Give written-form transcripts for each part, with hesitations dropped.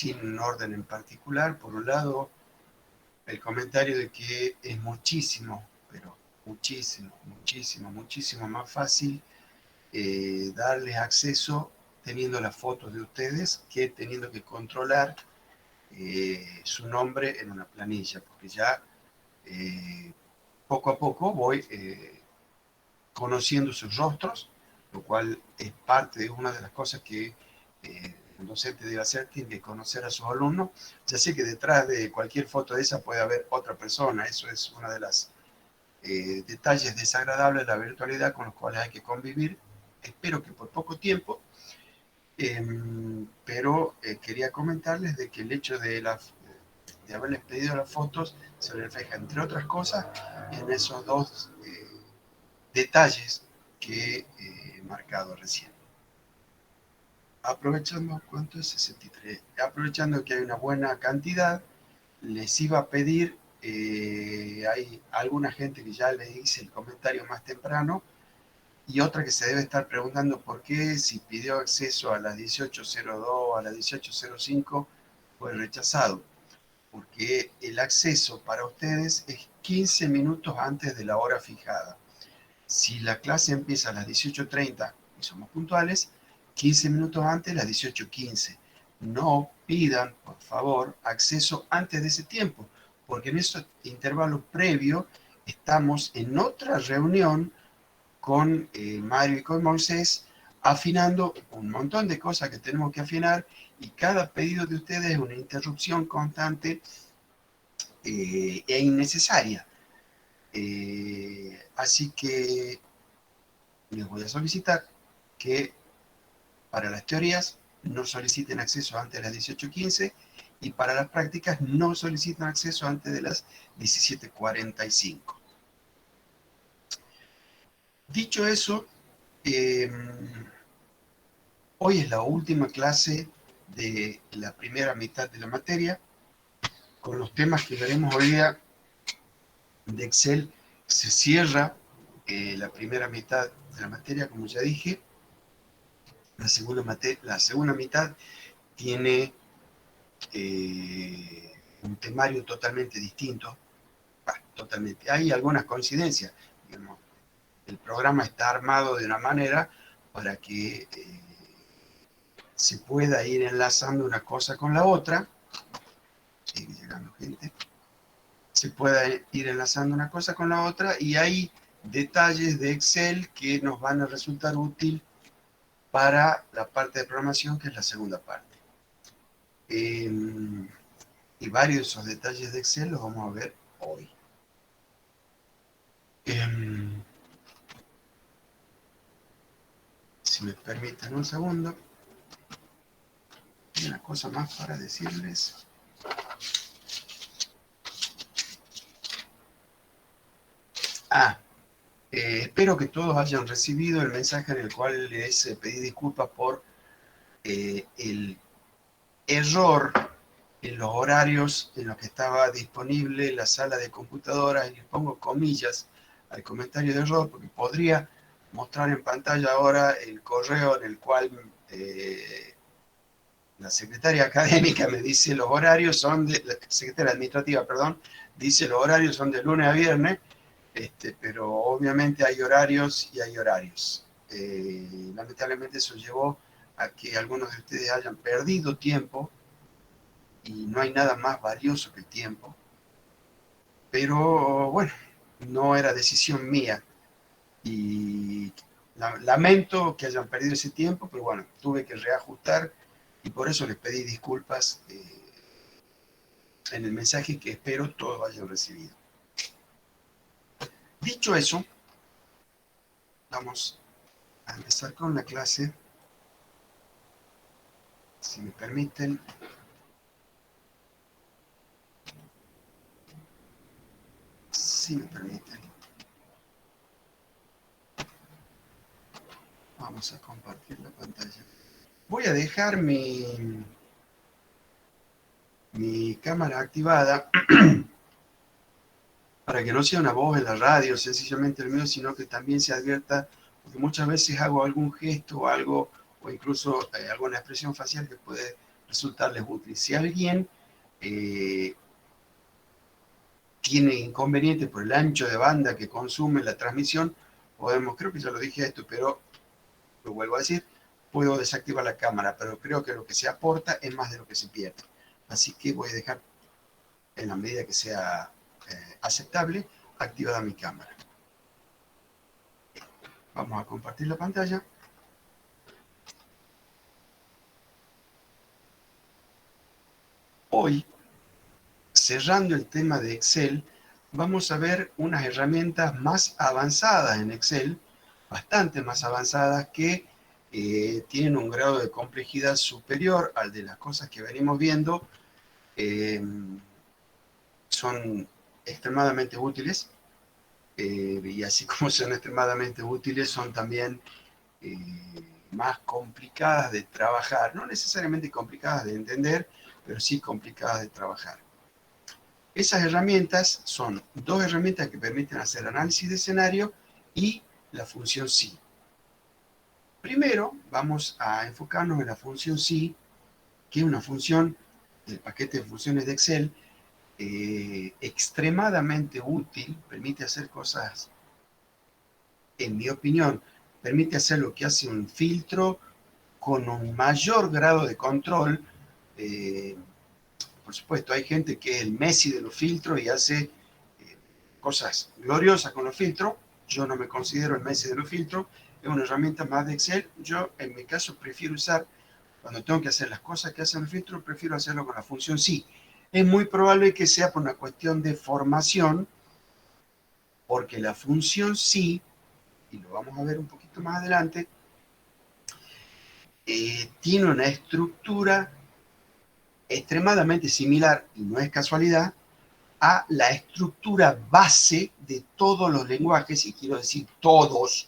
sin un orden en particular. Por un lado, el comentario de que es muchísimo, pero muchísimo, muchísimo, muchísimo más fácil darles acceso teniendo las fotos de ustedes que teniendo que controlar su nombre en una planilla, porque ya poco a poco voy conociendo sus rostros, lo cual es parte de una de las cosas que un docente debe hacer, tiene que conocer a sus alumnos. Ya sé que detrás de cualquier foto de esa puede haber otra persona, eso es una de las detalles desagradables de la virtualidad con los cuales hay que convivir, espero que por poco tiempo, pero quería comentarles de que el hecho de haberles pedido las fotos se refleja, entre otras cosas, en esos dos detalles que he marcado recién. Aprovechando, ¿cuánto es? 63. Aprovechando que hay una buena cantidad, les iba a pedir, hay alguna gente que ya le hice el comentario más temprano, y otra que se debe estar preguntando por qué, si pidió acceso a las 18:02, a las 18:05, fue rechazado. Porque el acceso para ustedes es 15 minutos antes de la hora fijada. Si la clase empieza a las 18:30 y somos puntuales, 15 minutos antes, las 18:15. No pidan, por favor, acceso antes de ese tiempo, porque en ese intervalo previo estamos en otra reunión con Mario y con Moisés, afinando un montón de cosas que tenemos que afinar, y cada pedido de ustedes es una interrupción constante e innecesaria. Así que les voy a solicitar que para las teorías no soliciten acceso antes de las 18:15 y para las prácticas no soliciten acceso antes de las 17:45. Dicho eso, eh, hoy es la última clase de la primera mitad de la materia. Con los temas que veremos hoy día de Excel se cierra la primera mitad de la materia, como ya dije. La segunda mitad tiene un temario totalmente distinto. Totalmente. Hay algunas coincidencias. Digamos, el programa está armado de una manera para que se pueda ir enlazando una cosa con la otra. Sigue llegando gente. Se pueda ir enlazando una cosa con la otra, y hay detalles de Excel que nos van a resultar útil para la parte de programación, que es la segunda parte. Y varios de esos detalles de Excel los vamos a ver hoy. Si me permiten un segundo, hay una cosa más para decirles. Espero que todos hayan recibido el mensaje en el cual les pedí disculpas por el error en los horarios en los que estaba disponible la sala de computadoras, y les pongo comillas al comentario de error porque podría mostrar en pantalla ahora el correo en el cual la secretaria académica me dice los horarios son de, la secretaria administrativa, perdón, dice los horarios son de lunes a viernes, pero obviamente hay horarios y hay horarios. Lamentablemente eso llevó a que algunos de ustedes hayan perdido tiempo, y no hay nada más valioso que el tiempo. Pero bueno, no era decisión mía, y lamento que hayan perdido ese tiempo, pero bueno, tuve que reajustar, y por eso les pedí disculpas en el mensaje que espero todos hayan recibido. Dicho eso, vamos a empezar con la clase. Si me permiten. Si me permiten. Vamos a compartir la pantalla. Voy a dejar mi cámara activada para que no sea una voz en la radio, sencillamente el mío, sino que también se advierta, porque muchas veces hago algún gesto o algo, o incluso alguna expresión facial que puede resultarles útil. Si alguien tiene inconveniente por el ancho de banda que consume la transmisión, podemos, creo que ya lo dije esto, pero lo vuelvo a decir, puedo desactivar la cámara, pero creo que lo que se aporta es más de lo que se pierde. Así que voy a dejar, en la medida que sea aceptable, activada mi cámara. Vamos a compartir la pantalla. Hoy, cerrando el tema de Excel, vamos a ver unas herramientas más avanzadas en Excel, bastante más avanzadas, que tienen un grado de complejidad superior al de las cosas que venimos viendo. Son extremadamente útiles, y así como son extremadamente útiles, son también más complicadas de trabajar, no necesariamente complicadas de entender, pero sí complicadas de trabajar. Esas herramientas son dos herramientas que permiten hacer análisis de escenario y la función SI. Primero vamos a enfocarnos en la función SI, que es una función del paquete de funciones de Excel extremadamente útil, permite hacer cosas, en mi opinión, permite hacer lo que hace un filtro con un mayor grado de control. Por supuesto, hay gente que es el Messi de los filtros y hace cosas gloriosas con los filtros. Yo no me considero el Messi de los filtros, es una herramienta más de Excel. Yo, en mi caso, prefiero usar, cuando tengo que hacer las cosas que hacen el filtro, prefiero hacerlo con la función SI. Es muy probable que sea por una cuestión de formación, porque la función SI, y lo vamos a ver un poquito más adelante, tiene una estructura extremadamente similar, y no es casualidad, a la estructura base de todos los lenguajes, y quiero decir todos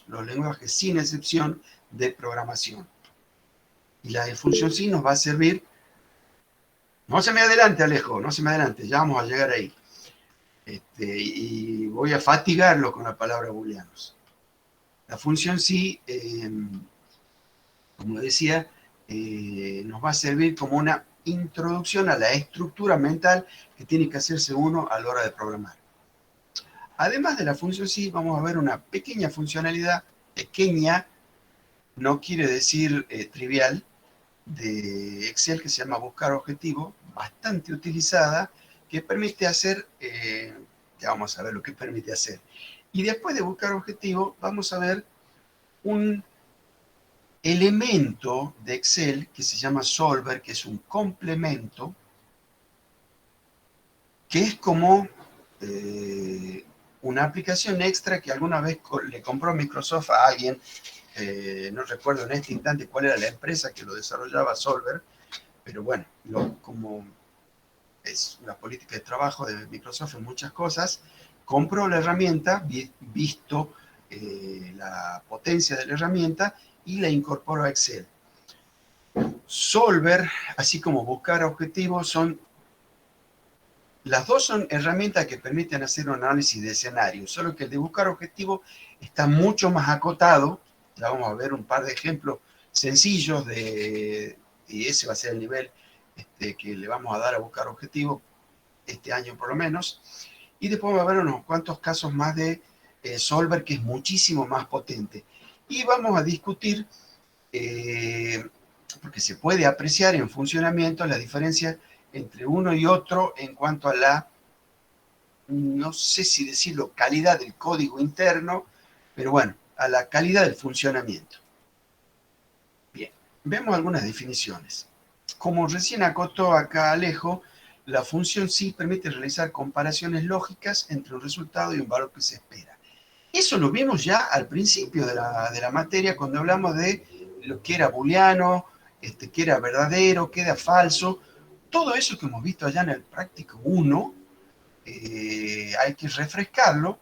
los lenguajes sin excepción de programación. Y la función SI nos va a servir. No se me adelante, Alejo, no se me adelante, ya vamos a llegar ahí. Y voy a fatigarlo con la palabra booleanos. La función SI, como decía, nos va a servir como una introducción a la estructura mental que tiene que hacerse uno a la hora de programar. Además de la función SI, vamos a ver una pequeña funcionalidad, pequeña, no quiere decir trivial, de Excel, que se llama buscar objetivo, bastante utilizada, que permite hacer, ya vamos a ver lo que permite hacer. Y después de buscar objetivo, vamos a ver un elemento de Excel que se llama Solver, que es un complemento, que es como una aplicación extra que alguna vez le compró Microsoft a alguien. No recuerdo en este instante cuál era la empresa que lo desarrollaba, Solver, pero bueno, como es una política de trabajo de Microsoft en muchas cosas, compró la herramienta, visto la potencia de la herramienta, y la incorporó a Excel. Solver, así como buscar objetivos, las dos son herramientas que permiten hacer un análisis de escenario, solo que el de buscar objetivo está mucho más acotado. Ya vamos a ver un par de ejemplos sencillos y ese va a ser el nivel que le vamos a dar a buscar objetivo este año por lo menos. Y después va a haber unos cuantos casos más de Solver, que es muchísimo más potente. Y vamos a discutir, porque se puede apreciar en funcionamiento la diferencia entre uno y otro en cuanto a la, no sé si decirlo, calidad del código interno, pero bueno, a la calidad del funcionamiento. Bien, vemos algunas definiciones. Como recién acotó acá Alejo, la función SI permite realizar comparaciones lógicas entre un resultado y un valor que se espera. Eso lo vimos ya al principio de la materia, cuando hablamos de lo que era booleano, que era verdadero, que era falso. Todo eso que hemos visto allá en el práctico 1, hay que refrescarlo,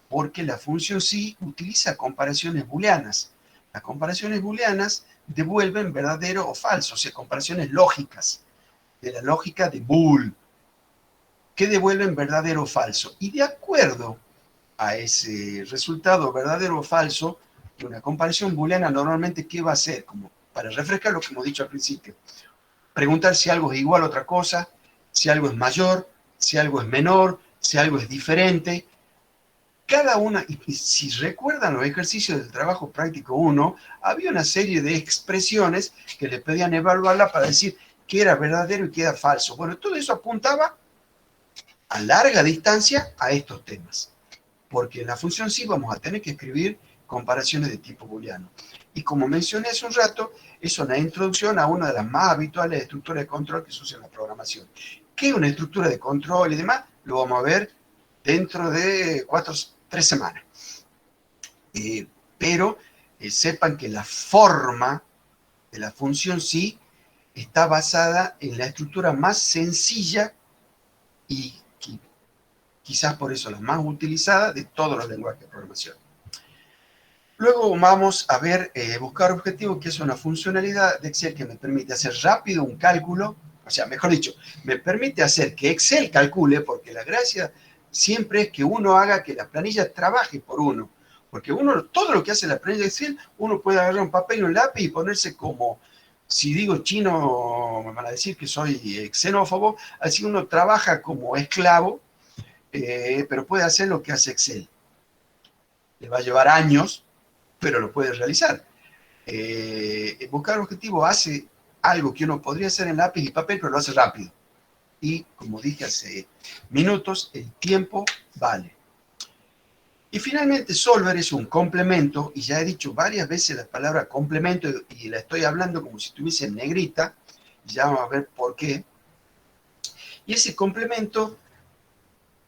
porque la función SI utiliza comparaciones booleanas. Las comparaciones booleanas devuelven verdadero o falso, o sea, comparaciones lógicas, de la lógica de Boole, que devuelven verdadero o falso. Y de acuerdo a ese resultado verdadero o falso, una comparación booleana normalmente, ¿qué va a hacer? Como para refrescar lo que hemos dicho al principio. Preguntar si algo es igual a otra cosa, si algo es mayor, si algo es menor, si algo es diferente. Cada una, y si recuerdan los ejercicios del trabajo práctico 1, había una serie de expresiones que le pedían evaluarla para decir qué era verdadero y qué era falso. Bueno, todo eso apuntaba a larga distancia a estos temas, porque en la función sí vamos a tener que escribir comparaciones de tipo booleano. Y como mencioné hace un rato, es una introducción a una de las más habituales estructuras de control que se usa en la programación. ¿Qué es una estructura de control y demás? Lo vamos a ver dentro de 3 semanas. Pero sepan que la forma de la función sí está basada en la estructura más sencilla y quizás por eso la más utilizada de todos los lenguajes de programación. Luego vamos a ver buscar objetivo, que es una funcionalidad de Excel que me permite hacer rápido un cálculo, o sea, mejor dicho, me permite hacer que Excel calcule, porque la gracia siempre es que uno haga que la planilla trabaje por uno, porque uno, todo lo que hace la planilla de Excel, uno puede agarrar un papel y un lápiz y ponerse como, si digo chino, me van a decir que soy xenófobo, así uno trabaja como esclavo, pero puede hacer lo que hace Excel. Le va a llevar años, pero lo puede realizar. Buscar objetivo hace algo que uno podría hacer en lápiz y papel, pero lo hace rápido. Y, como dije hace minutos, el tiempo vale. Y finalmente, Solver es un complemento, y ya he dicho varias veces la palabra complemento, y la estoy hablando como si estuviese en negrita, y ya vamos a ver por qué. Y ese complemento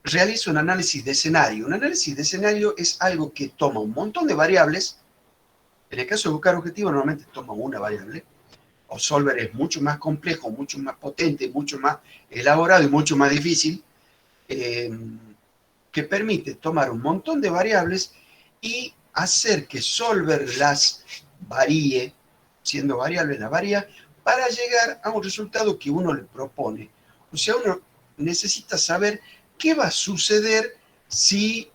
realiza un análisis de escenario. Un análisis de escenario es algo que toma un montón de variables. En el caso de buscar objetivo, normalmente toma una variable. O Solver es mucho más complejo, mucho más potente, mucho más elaborado y mucho más difícil, que permite tomar un montón de variables y hacer que Solver las varíe, siendo variables las varía, para llegar a un resultado que uno le propone. O sea, uno necesita saber qué va a suceder si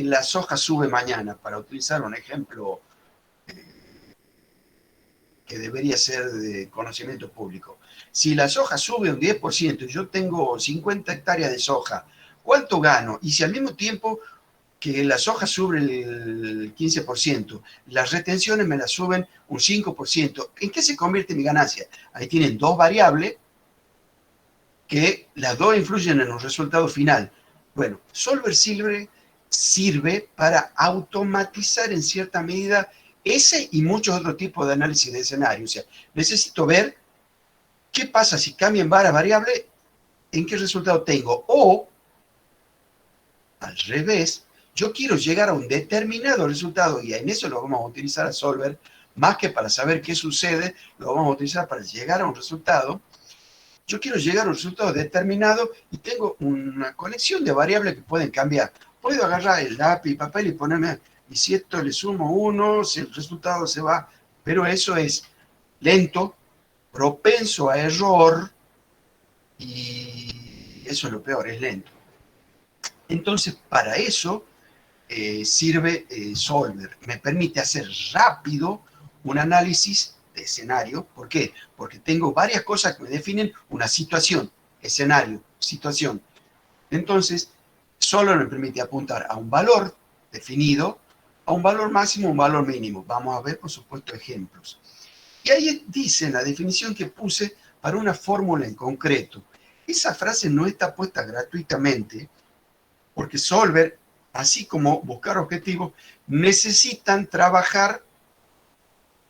la soja sube mañana, para utilizar un ejemplo que debería ser de conocimiento público. Si la soja sube un 10% y yo tengo 50 hectáreas de soja, ¿cuánto gano? Y si al mismo tiempo que la soja sube el 15%, las retenciones me las suben un 5%, ¿en qué se convierte mi ganancia? Ahí tienen dos variables que las dos influyen en el resultado final. Bueno, Solver sirve para automatizar en cierta medida ese y muchos otros tipos de análisis de escenario. O sea, necesito ver qué pasa si cambian varias variables, en qué resultado tengo. O, al revés, yo quiero llegar a un determinado resultado y en eso lo vamos a utilizar a Solver, más que para saber qué sucede, lo vamos a utilizar para llegar a un resultado. Yo quiero llegar a un resultado determinado y tengo una colección de variables que pueden cambiar. Puedo agarrar el lápiz y papel y ponerme, y si esto le sumo 1, si el resultado se va, pero eso es lento, propenso a error, y eso es lo peor, es lento. Entonces, para eso sirve Solver. Me permite hacer rápido un análisis de escenario. ¿Por qué? Porque tengo varias cosas que me definen una situación, escenario, situación. Entonces, solo me permite apuntar a un valor definido, a un valor máximo, un valor mínimo. Vamos a ver, por supuesto, ejemplos. Y ahí dice en la definición que puse para una fórmula en concreto. Esa frase no está puesta gratuitamente, porque Solver, así como buscar objetivos, necesitan trabajar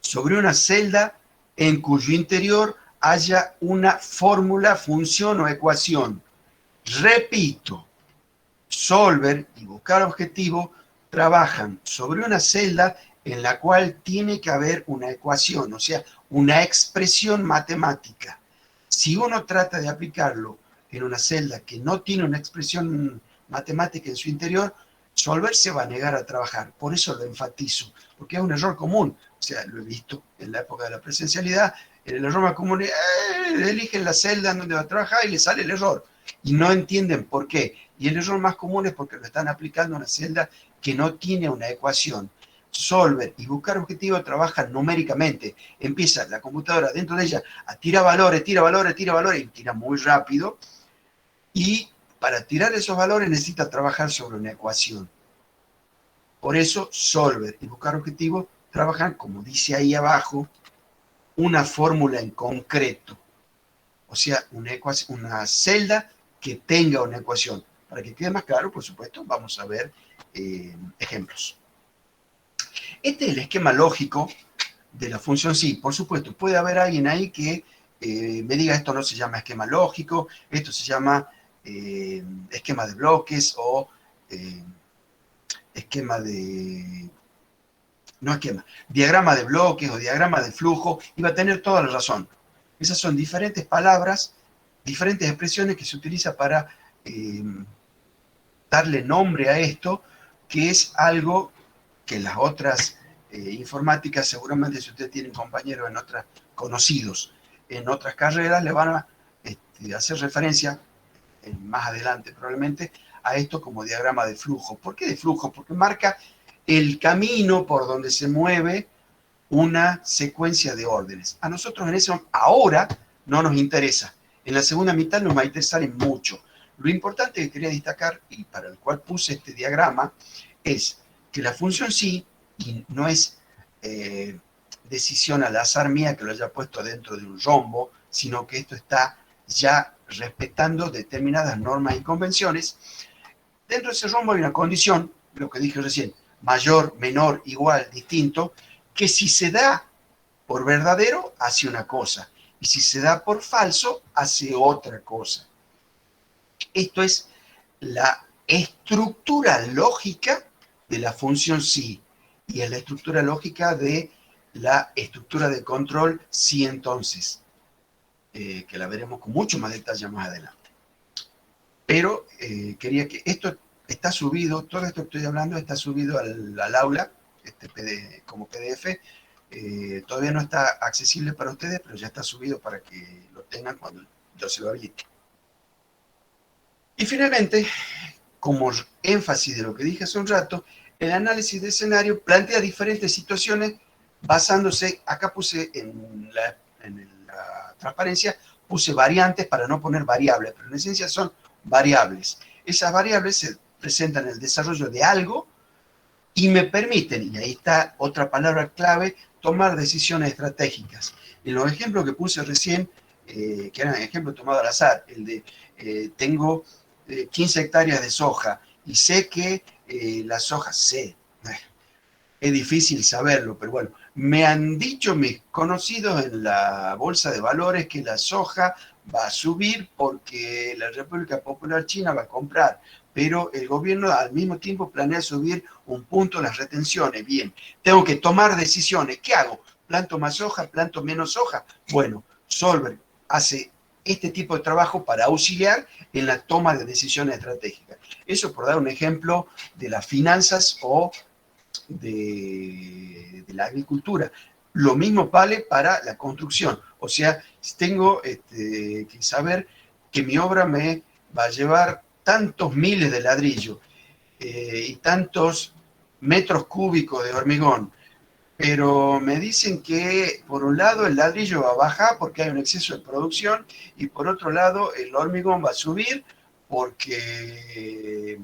sobre una celda en cuyo interior haya una fórmula, función o ecuación. Repito, Solver y buscar objetivo trabajan sobre una celda en la cual tiene que haber una ecuación, o sea, una expresión matemática. Si uno trata de aplicarlo en una celda que no tiene una expresión matemática en su interior, Solver se va a negar a trabajar. Por eso lo enfatizo, porque es un error común. O sea, lo he visto en la época de la presencialidad. El error más común es, eligen la celda en donde va a trabajar y le sale el error. Y no entienden por qué. Y el error más común es porque lo están aplicando a una celda que no tiene una ecuación. Solver y buscar objetivos trabajan numéricamente. Empieza la computadora dentro de ella a tirar valores, tira valores, tira valores, y tira muy rápido. Y para tirar esos valores necesita trabajar sobre una ecuación. Por eso Solver y buscar objetivos trabajan, como dice ahí abajo, una fórmula en concreto. O sea, una celda que tenga una ecuación. Para que quede más claro, por supuesto, vamos a ver ejemplos. Este es el esquema lógico de la función sí. Por supuesto, puede haber alguien ahí que me diga esto no se llama esquema lógico, esto se llama esquema de bloques o esquema de... no esquema, diagrama de bloques o diagrama de flujo, y va a tener toda la razón. Esas son diferentes palabras, diferentes expresiones que se utilizan para darle nombre a esto, que es algo que las otras informáticas, seguramente si ustedes tienen compañeros en otras, conocidos en otras carreras, le van a hacer referencia, más adelante probablemente, a esto como diagrama de flujo. ¿Por qué de flujo? Porque marca el camino por donde se mueve una secuencia de órdenes. A nosotros en eso ahora no nos interesa. En la segunda mitad nos va a interesar en mucho. Lo importante que quería destacar, y para el cual puse este diagrama, es que la función sí, y no es decisión al azar mía que lo haya puesto dentro de un rombo, sino que esto está ya respetando determinadas normas y convenciones. Dentro de ese rombo hay una condición, lo que dije recién, mayor, menor, igual, distinto, que si se da por verdadero, hace una cosa, y si se da por falso, hace otra cosa. Esto es la estructura lógica de la función sí, y es la estructura lógica de la estructura de control sí entonces, que la veremos con mucho más detalle más adelante. Pero quería que esto está subido, todo esto que estoy hablando está subido al aula, como PDF. Todavía no está accesible para ustedes, pero ya está subido para que lo tengan cuando yo se lo habilite. Y finalmente, como énfasis de lo que dije hace un rato, el análisis de escenario plantea diferentes situaciones basándose, acá puse en la transparencia, puse variantes para no poner variables, pero en esencia son variables. Esas variables se presentan en el desarrollo de algo y me permiten, y ahí está otra palabra clave, tomar decisiones estratégicas. En los ejemplos que puse recién, que eran ejemplos tomados al azar, el de tengo 15 hectáreas de soja y sé que la soja, es difícil saberlo, pero bueno, me han dicho mis conocidos en la bolsa de valores que la soja va a subir porque la República Popular China va a comprar, pero el gobierno al mismo tiempo planea subir un punto las retenciones. Bien, tengo que tomar decisiones. ¿Qué hago? ¿Planto más soja? ¿Planto menos soja? Bueno, Solver hace este tipo de trabajo para auxiliar en la toma de decisiones estratégicas. Eso por dar un ejemplo de las finanzas o de la agricultura. Lo mismo vale para la construcción. O sea, tengo que saber que mi obra me va a llevar tantos miles de ladrillos y tantos metros cúbicos de hormigón, pero me dicen que por un lado el ladrillo va a bajar porque hay un exceso de producción y por otro lado el hormigón va a subir porque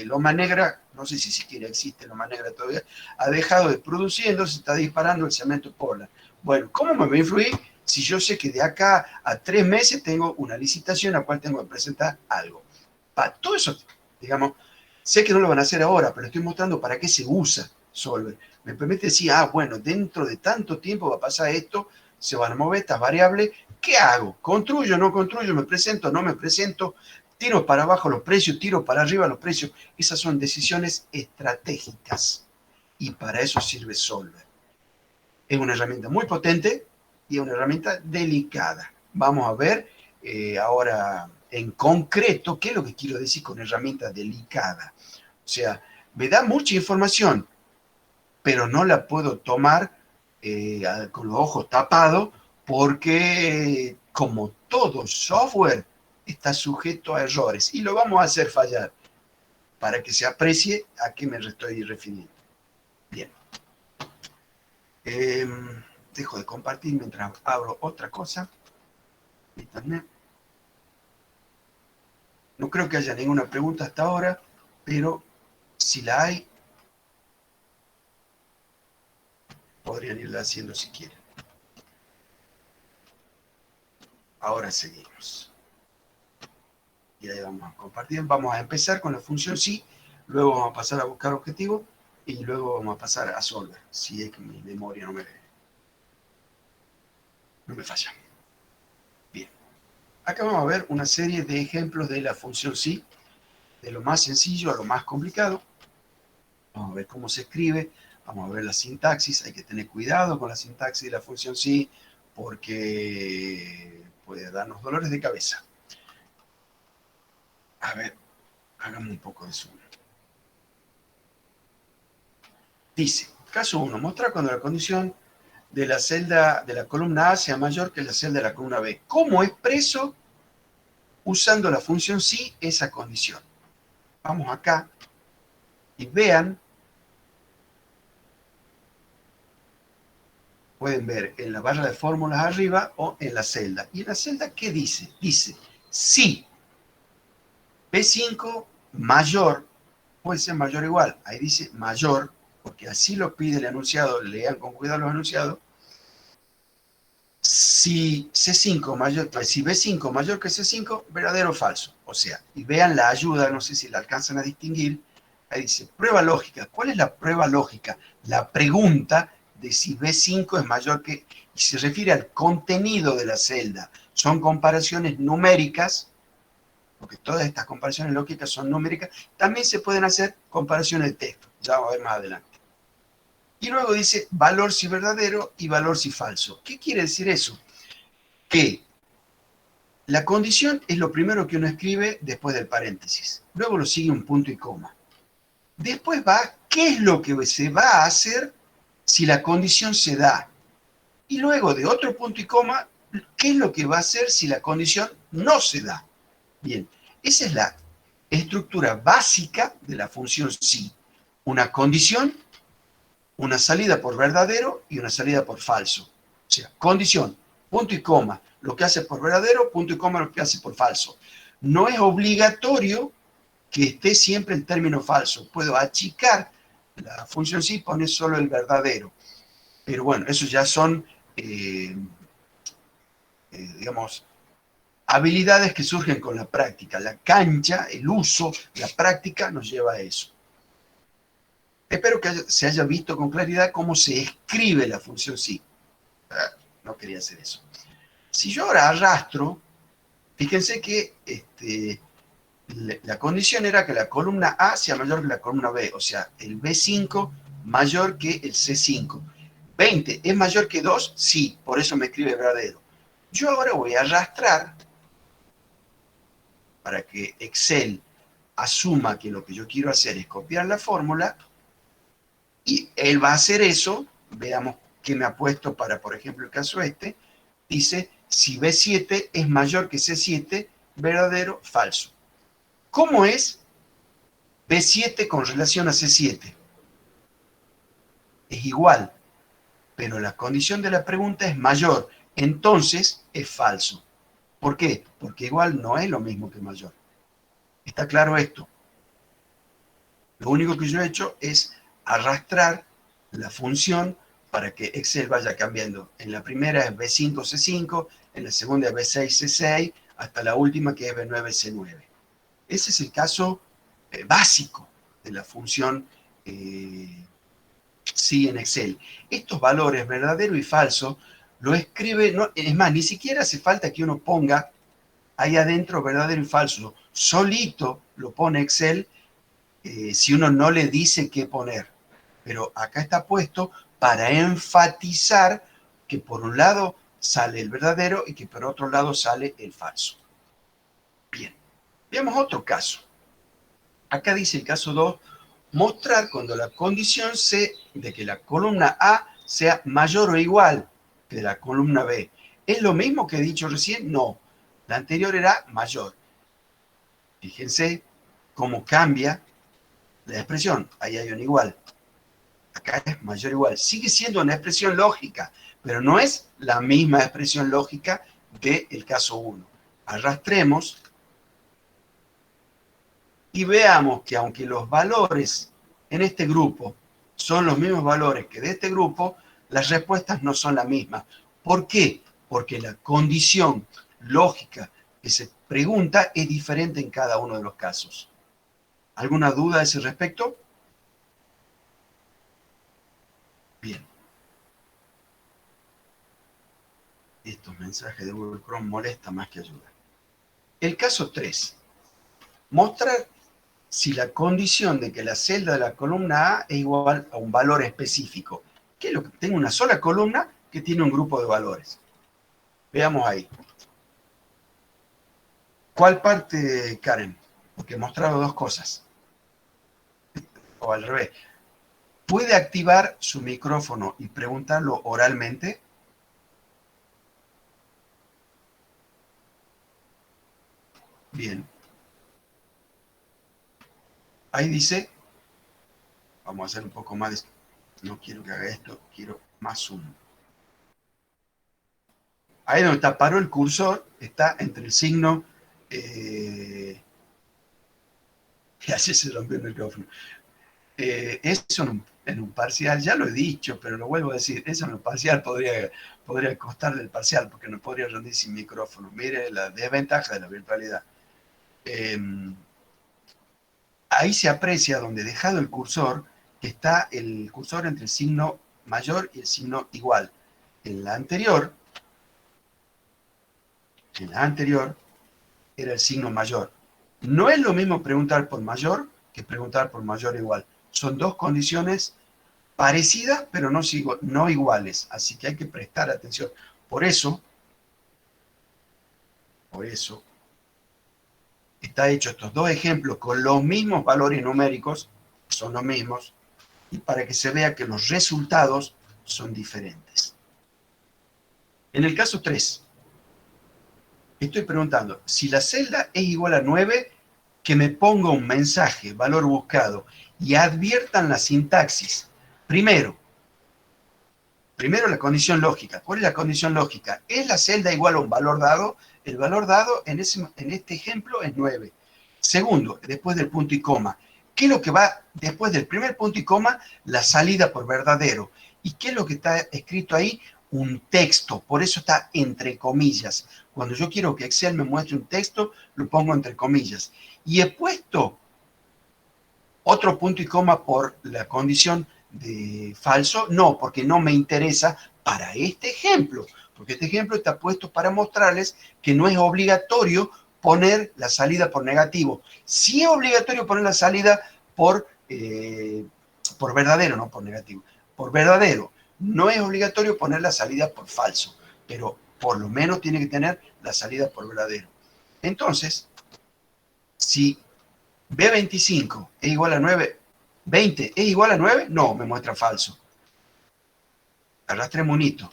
Loma Negra, no sé si siquiera existe Loma Negra todavía, ha dejado de producir, entonces está disparando el cemento Portland. Bueno, ¿cómo me va a influir si yo sé que de acá a 3 meses tengo una licitación a la cual tengo que presentar algo? Para todo eso, digamos, sé que no lo van a hacer ahora, pero estoy mostrando para qué se usa Solver. Me permite decir, bueno, dentro de tanto tiempo va a pasar esto, se van a mover estas variables, ¿qué hago? ¿Construyo, no construyo? ¿Me presento, no me presento? ¿Tiro para abajo los precios, tiro para arriba los precios? Esas son decisiones estratégicas y para eso sirve Solver. Es una herramienta muy potente y es una herramienta delicada. Vamos a ver ahora en concreto qué es lo que quiero decir con herramienta delicada. O sea, me da mucha información, pero no la puedo tomar con los ojos tapados porque, como todo software, está sujeto a errores y lo vamos a hacer fallar para que se aprecie a qué me estoy refiriendo. Bien. Dejo de compartir mientras abro otra cosa. Internet. No creo que haya ninguna pregunta hasta ahora, pero si la hay, podrían irla haciendo si quieren. Ahora seguimos. Y ahí vamos a compartir. Vamos a empezar con la función sí, luego vamos a pasar a buscar objetivo y luego vamos a pasar a solver, si es que mi memoria no me falla. Bien. Acá vamos a ver una serie de ejemplos de la función sí, de lo más sencillo a lo más complicado. Vamos a ver cómo se escribe, vamos a ver la sintaxis. Hay que tener cuidado con la sintaxis de la función sí, porque puede darnos dolores de cabeza. A ver, hagamos un poco de zoom. Dice, caso 1, mostrar cuando la condición de la celda de la columna A sea mayor que la celda de la columna B. ¿Cómo expreso usando la función sí esa condición? Vamos acá y vean, pueden ver en la barra de fórmulas arriba o en la celda. ¿Y en la celda qué dice? Dice, si B5 mayor, puede ser mayor o igual, ahí dice mayor, porque así lo pide el enunciado, lean con cuidado los enunciados. Si C5 mayor, si B5 mayor que C5, verdadero o falso. O sea, y vean la ayuda, no sé si la alcanzan a distinguir, ahí dice, prueba lógica. ¿Cuál es la prueba lógica? La pregunta de si B5 es mayor que, y se refiere al contenido de la celda. Son comparaciones numéricas, porque todas estas comparaciones lógicas son numéricas. También se pueden hacer comparaciones de texto, ya vamos a ver más adelante. Y luego dice valor si verdadero y valor si falso. ¿Qué quiere decir eso? Que la condición es lo primero que uno escribe después del paréntesis. Luego lo sigue un punto y coma. Después va, ¿qué es lo que se va a hacer si la condición se da? Y luego de otro punto y coma, ¿qué es lo que va a hacer si la condición no se da? Bien, esa es la estructura básica de la función sí. Una condición, una salida por verdadero y una salida por falso. O sea, condición, punto y coma, lo que hace por verdadero, punto y coma, lo que hace por falso. No es obligatorio que esté siempre el término falso. Puedo achicar la función sí y poner solo el verdadero. Pero bueno, eso ya son, digamos, habilidades que surgen con la práctica. La cancha, el uso, la práctica nos lleva a eso. Espero que se haya visto con claridad cómo se escribe la función sí. No quería hacer eso. Si yo ahora arrastro, fíjense que la condición era que la columna A sea mayor que la columna B, o sea, el B5 mayor que el C5. 20 es mayor que 2, sí, por eso me escribe verdadero. Yo ahora voy a arrastrar para que Excel asuma que lo que yo quiero hacer es copiar la fórmula y él va a hacer eso. Veamos qué me ha puesto para, por ejemplo, el caso este. Dice, si B7 es mayor que C7, verdadero, falso. ¿Cómo es B7 con relación a C7? Es igual, pero la condición de la pregunta es mayor, entonces es falso. ¿Por qué? Porque igual no es lo mismo que mayor. ¿Está claro esto? Lo único que yo he hecho es arrastrar la función para que Excel vaya cambiando. En la primera es B5, C5, en la segunda es B6, C6, hasta la última que es B9, C9. Ese es el caso básico de la función sí en Excel. Estos valores, verdadero y falso, lo escribe, no, es más, ni siquiera hace falta que uno ponga ahí adentro verdadero y falso. Solito lo pone Excel si uno no le dice qué poner. Pero acá está puesto para enfatizar que por un lado sale el verdadero y que por otro lado sale el falso. Bien, veamos otro caso. Acá dice el caso 2, mostrar cuando la condición C de que la columna A sea mayor o igual que la columna B. ¿Es lo mismo que he dicho recién? No. La anterior era mayor. Fíjense cómo cambia la expresión. Ahí hay un igual. acá es mayor o igual. Sigue siendo una expresión lógica, pero no es la misma expresión lógica del caso 1. Arrastremos y veamos que aunque los valores en este grupo son los mismos valores que de este grupo, las respuestas no son las mismas. ¿Por qué? Porque la condición lógica que se pregunta es diferente en cada uno de los casos. ¿Alguna duda a ese respecto? Bien. Estos mensajes de Google Chrome molestan más que ayudan. El caso 3. Mostrar si la condición de que la celda de la columna A es igual a un valor específico. ¿Qué es lo que tengo? Una sola columna que tiene un grupo de valores. Veamos ahí. ¿Cuál parte, Karen? Porque he mostrado dos cosas. O al revés. ¿Puede activar su micrófono y preguntarlo oralmente? Bien. Ahí dice, vamos a hacer un poco más, no quiero que haga esto, quiero más zoom. Ahí donde está, paró el cursor, está entre el signo, y así se rompió el micrófono. Eso en un parcial, ya lo he dicho, pero lo vuelvo a decir, eso en un parcial podría costarle el parcial, porque no podría rendir sin micrófono. Mire la desventaja de la virtualidad. Ahí se aprecia donde dejado el cursor, que está el cursor entre el signo mayor y el signo igual. En la anterior era el signo mayor. No es lo mismo preguntar por mayor que preguntar por mayor o igual. Son dos condiciones parecidas, pero no iguales. Así que hay que prestar atención. Por eso, está hecho estos dos ejemplos con los mismos valores numéricos, son los mismos, y para que se vea que los resultados son diferentes. En el caso 3, estoy preguntando, si la celda es igual a 9, que me ponga un mensaje, valor buscado, y adviertan la sintaxis. Primero la condición lógica. ¿Cuál es la condición lógica? ¿Es la celda igual a un valor dado? El valor dado en este ejemplo es 9. Segundo, después del punto y coma. ¿Qué es lo que va después del primer punto y coma? La salida por verdadero. ¿Y qué es lo que está escrito ahí? Un texto. Por eso está entre comillas. Cuando yo quiero que Excel me muestre un texto, lo pongo entre comillas. Y he puesto otro punto y coma por la condición de falso, no, porque no me interesa para este ejemplo, porque este ejemplo está puesto para mostrarles que no es obligatorio poner la salida por negativo. Sí es obligatorio poner la salida por verdadero, no por negativo, por verdadero. No es obligatorio poner la salida por falso, pero por lo menos tiene que tener la salida por verdadero. Entonces, si B25 es igual a 9, 20 es igual a 9, no, me muestra falso. Arrastremos un hito.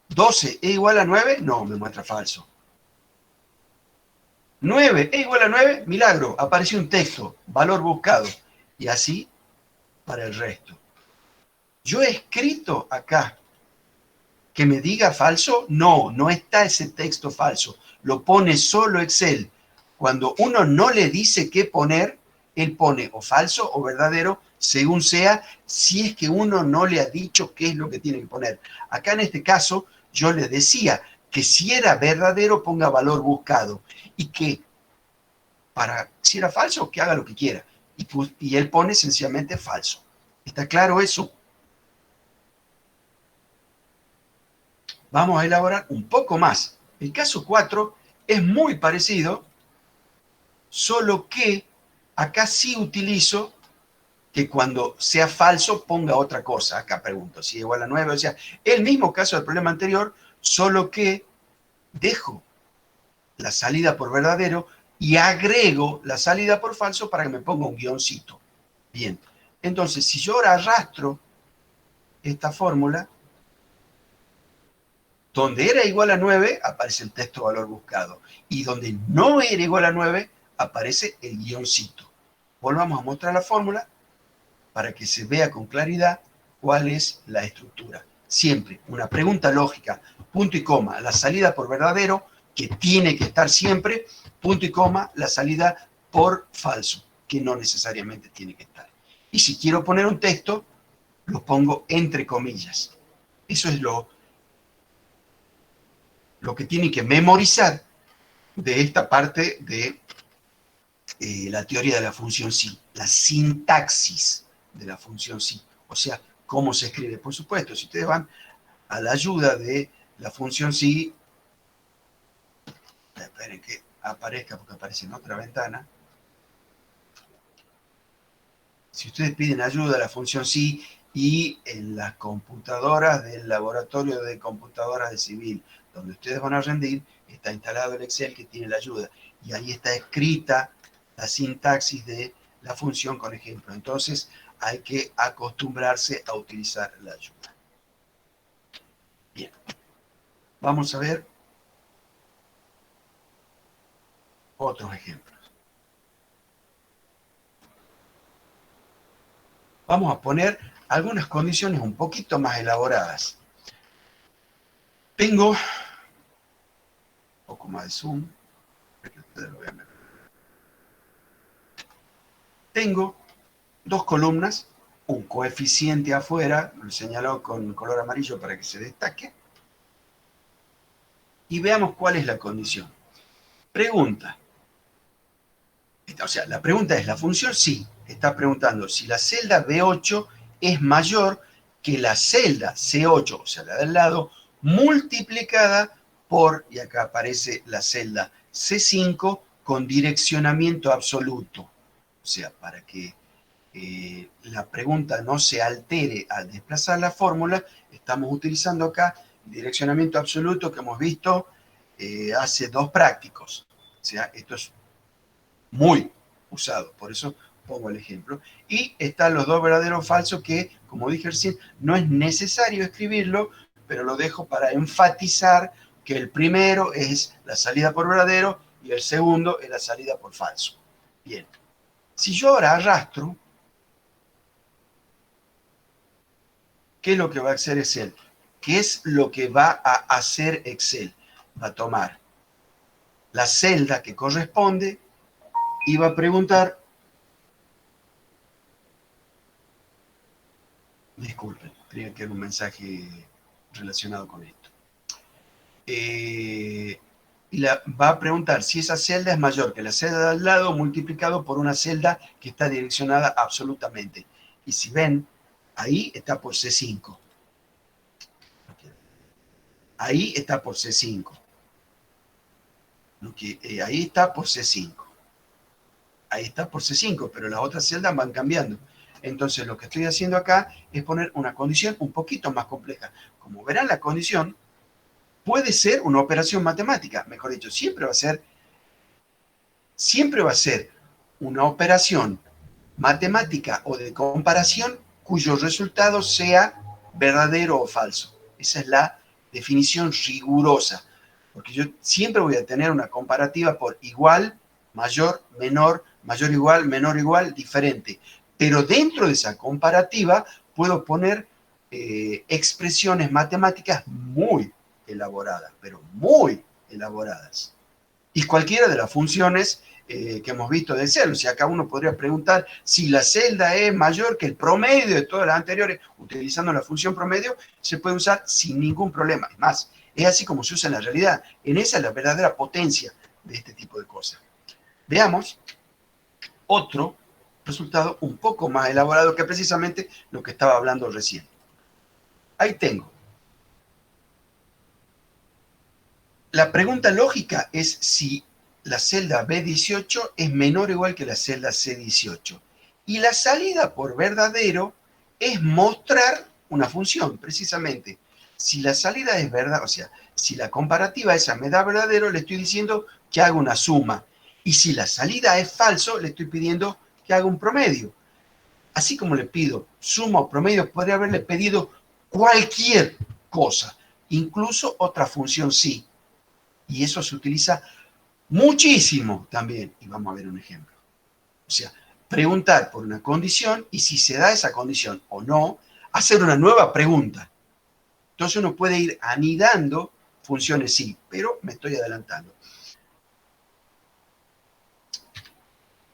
12 es igual a 9, no, me muestra falso. 9 es igual a 9, milagro, apareció un texto, valor buscado. Y así para el resto. Yo he escrito acá que me diga falso, no, no está ese texto falso. Lo pone solo Excel. Cuando uno no le dice qué poner, él pone o falso o verdadero, según sea, si es que uno no le ha dicho qué es lo que tiene que poner. Acá en este caso, yo le decía que si era verdadero, ponga valor buscado. Y que si era falso, que haga lo que quiera. Y él pone sencillamente falso. ¿Está claro eso? Vamos a elaborar un poco más. El caso 4 es muy parecido, solo que acá sí utilizo que cuando sea falso ponga otra cosa. Acá pregunto si es igual a 9, o sea, el mismo caso del problema anterior, solo que dejo la salida por verdadero y agrego la salida por falso para que me ponga un guioncito. Bien, entonces si yo ahora arrastro esta fórmula, donde era igual a 9, aparece el texto valor buscado. Y donde no era igual a 9, aparece el guioncito. Volvamos a mostrar la fórmula para que se vea con claridad. cuál es la estructura. Siempre una pregunta lógica, punto y coma, la salida por verdadero, que tiene que estar siempre, punto y coma, la salida por falso, que no necesariamente tiene que estar. Y si quiero poner un texto, lo pongo entre comillas. Eso es lo que tienen que memorizar de esta parte de la teoría de la función sí, la sintaxis de la función sí, o sea, cómo se escribe. Por supuesto, si ustedes van a la ayuda de la función sí, esperen que aparezca porque aparece en otra ventana. Si ustedes piden ayuda a la función sí y en las computadoras del laboratorio de computadoras de civil, donde ustedes van a rendir, está instalado el Excel que tiene la ayuda y ahí está escrita la sintaxis de la función con ejemplo. Entonces hay que acostumbrarse a utilizar la ayuda. Bien, vamos a ver otros ejemplos. Vamos a poner algunas condiciones un poquito más elaboradas. Tengo un poco más de zoom. Tengo dos columnas, un coeficiente afuera, lo señalo con color amarillo para que se destaque, y veamos cuál es la condición. Pregunta. O sea, la pregunta es, ¿la función? Sí, está preguntando si la celda B8 es mayor que la celda C8, o sea, la del lado, multiplicada por, y acá aparece la celda C5 con direccionamiento absoluto. O sea, para que la pregunta no se altere al desplazar la fórmula, estamos utilizando acá el direccionamiento absoluto que hemos visto hace dos prácticos. O sea, esto es muy usado, por eso pongo el ejemplo. Y están los dos verdaderos o falsos que, como dije recién, no es necesario escribirlo, pero lo dejo para enfatizar que el primero es la salida por verdadero y el segundo es la salida por falso. Bien, si yo ahora arrastro, ¿qué es lo que va a hacer Excel? ¿Qué es lo que va a hacer Excel? Va a tomar la celda que corresponde y va a preguntar, disculpen, tenía que haber un mensaje relacionado con esto. Y va a preguntar si esa celda es mayor que la celda de al lado multiplicado por una celda que está direccionada absolutamente. Y si ven, ahí está por C5. Ahí está por C5. Ahí está por C5. Ahí está por C5, pero las otras celdas van cambiando. Entonces lo que estoy haciendo acá es poner una condición un poquito más compleja. Como verán, la condición puede ser una operación matemática, mejor dicho, siempre va a ser una operación matemática o de comparación cuyo resultado sea verdadero o falso. Esa es la definición rigurosa, porque yo siempre voy a tener una comparativa por igual, mayor, igual, menor igual, diferente. Pero dentro de esa comparativa puedo poner expresiones matemáticas muy elaboradas, pero muy elaboradas. Y cualquiera de las funciones que hemos visto de Excel. O sea, acá uno podría preguntar si la celda es mayor que el promedio de todas las anteriores, utilizando la función promedio, se puede usar sin ningún problema. Es más, es así como se usa en la realidad. En esa es la verdadera potencia de este tipo de cosas. Veamos otro resultado un poco más elaborado que precisamente lo que estaba hablando recién. Ahí tengo. La pregunta lógica es si la celda B18 es menor o igual que la celda C18. Y la salida por verdadero es mostrar una función, precisamente. Si la salida es verdad, o sea, si la comparativa esa me da verdadero, le estoy diciendo que haga una suma. Y si la salida es falso, le estoy pidiendo que haga un promedio. Así como le pido suma o promedio, podría haberle pedido cualquier cosa, incluso otra función sí. Y eso se utiliza muchísimo también. Y vamos a ver un ejemplo. O sea, preguntar por una condición y si se da esa condición o no, hacer una nueva pregunta. Entonces uno puede ir anidando funciones sí, pero me estoy adelantando.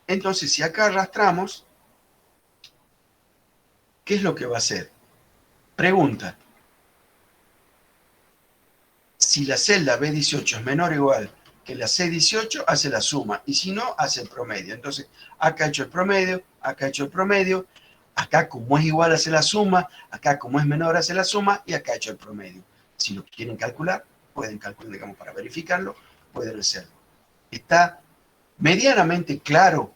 Entonces, si acá arrastramos, ¿qué es lo que va a hacer? Pregunta. Si la celda B18 es menor o igual que la C18, hace la suma. Y si no, hace el promedio. Entonces, acá he hecho el promedio, acá he hecho el promedio. Acá, como es igual, hace la suma. Acá, como es menor, hace la suma. Y acá he hecho el promedio. Si lo quieren calcular, pueden calcular, digamos, para verificarlo, pueden hacerlo. Está medianamente claro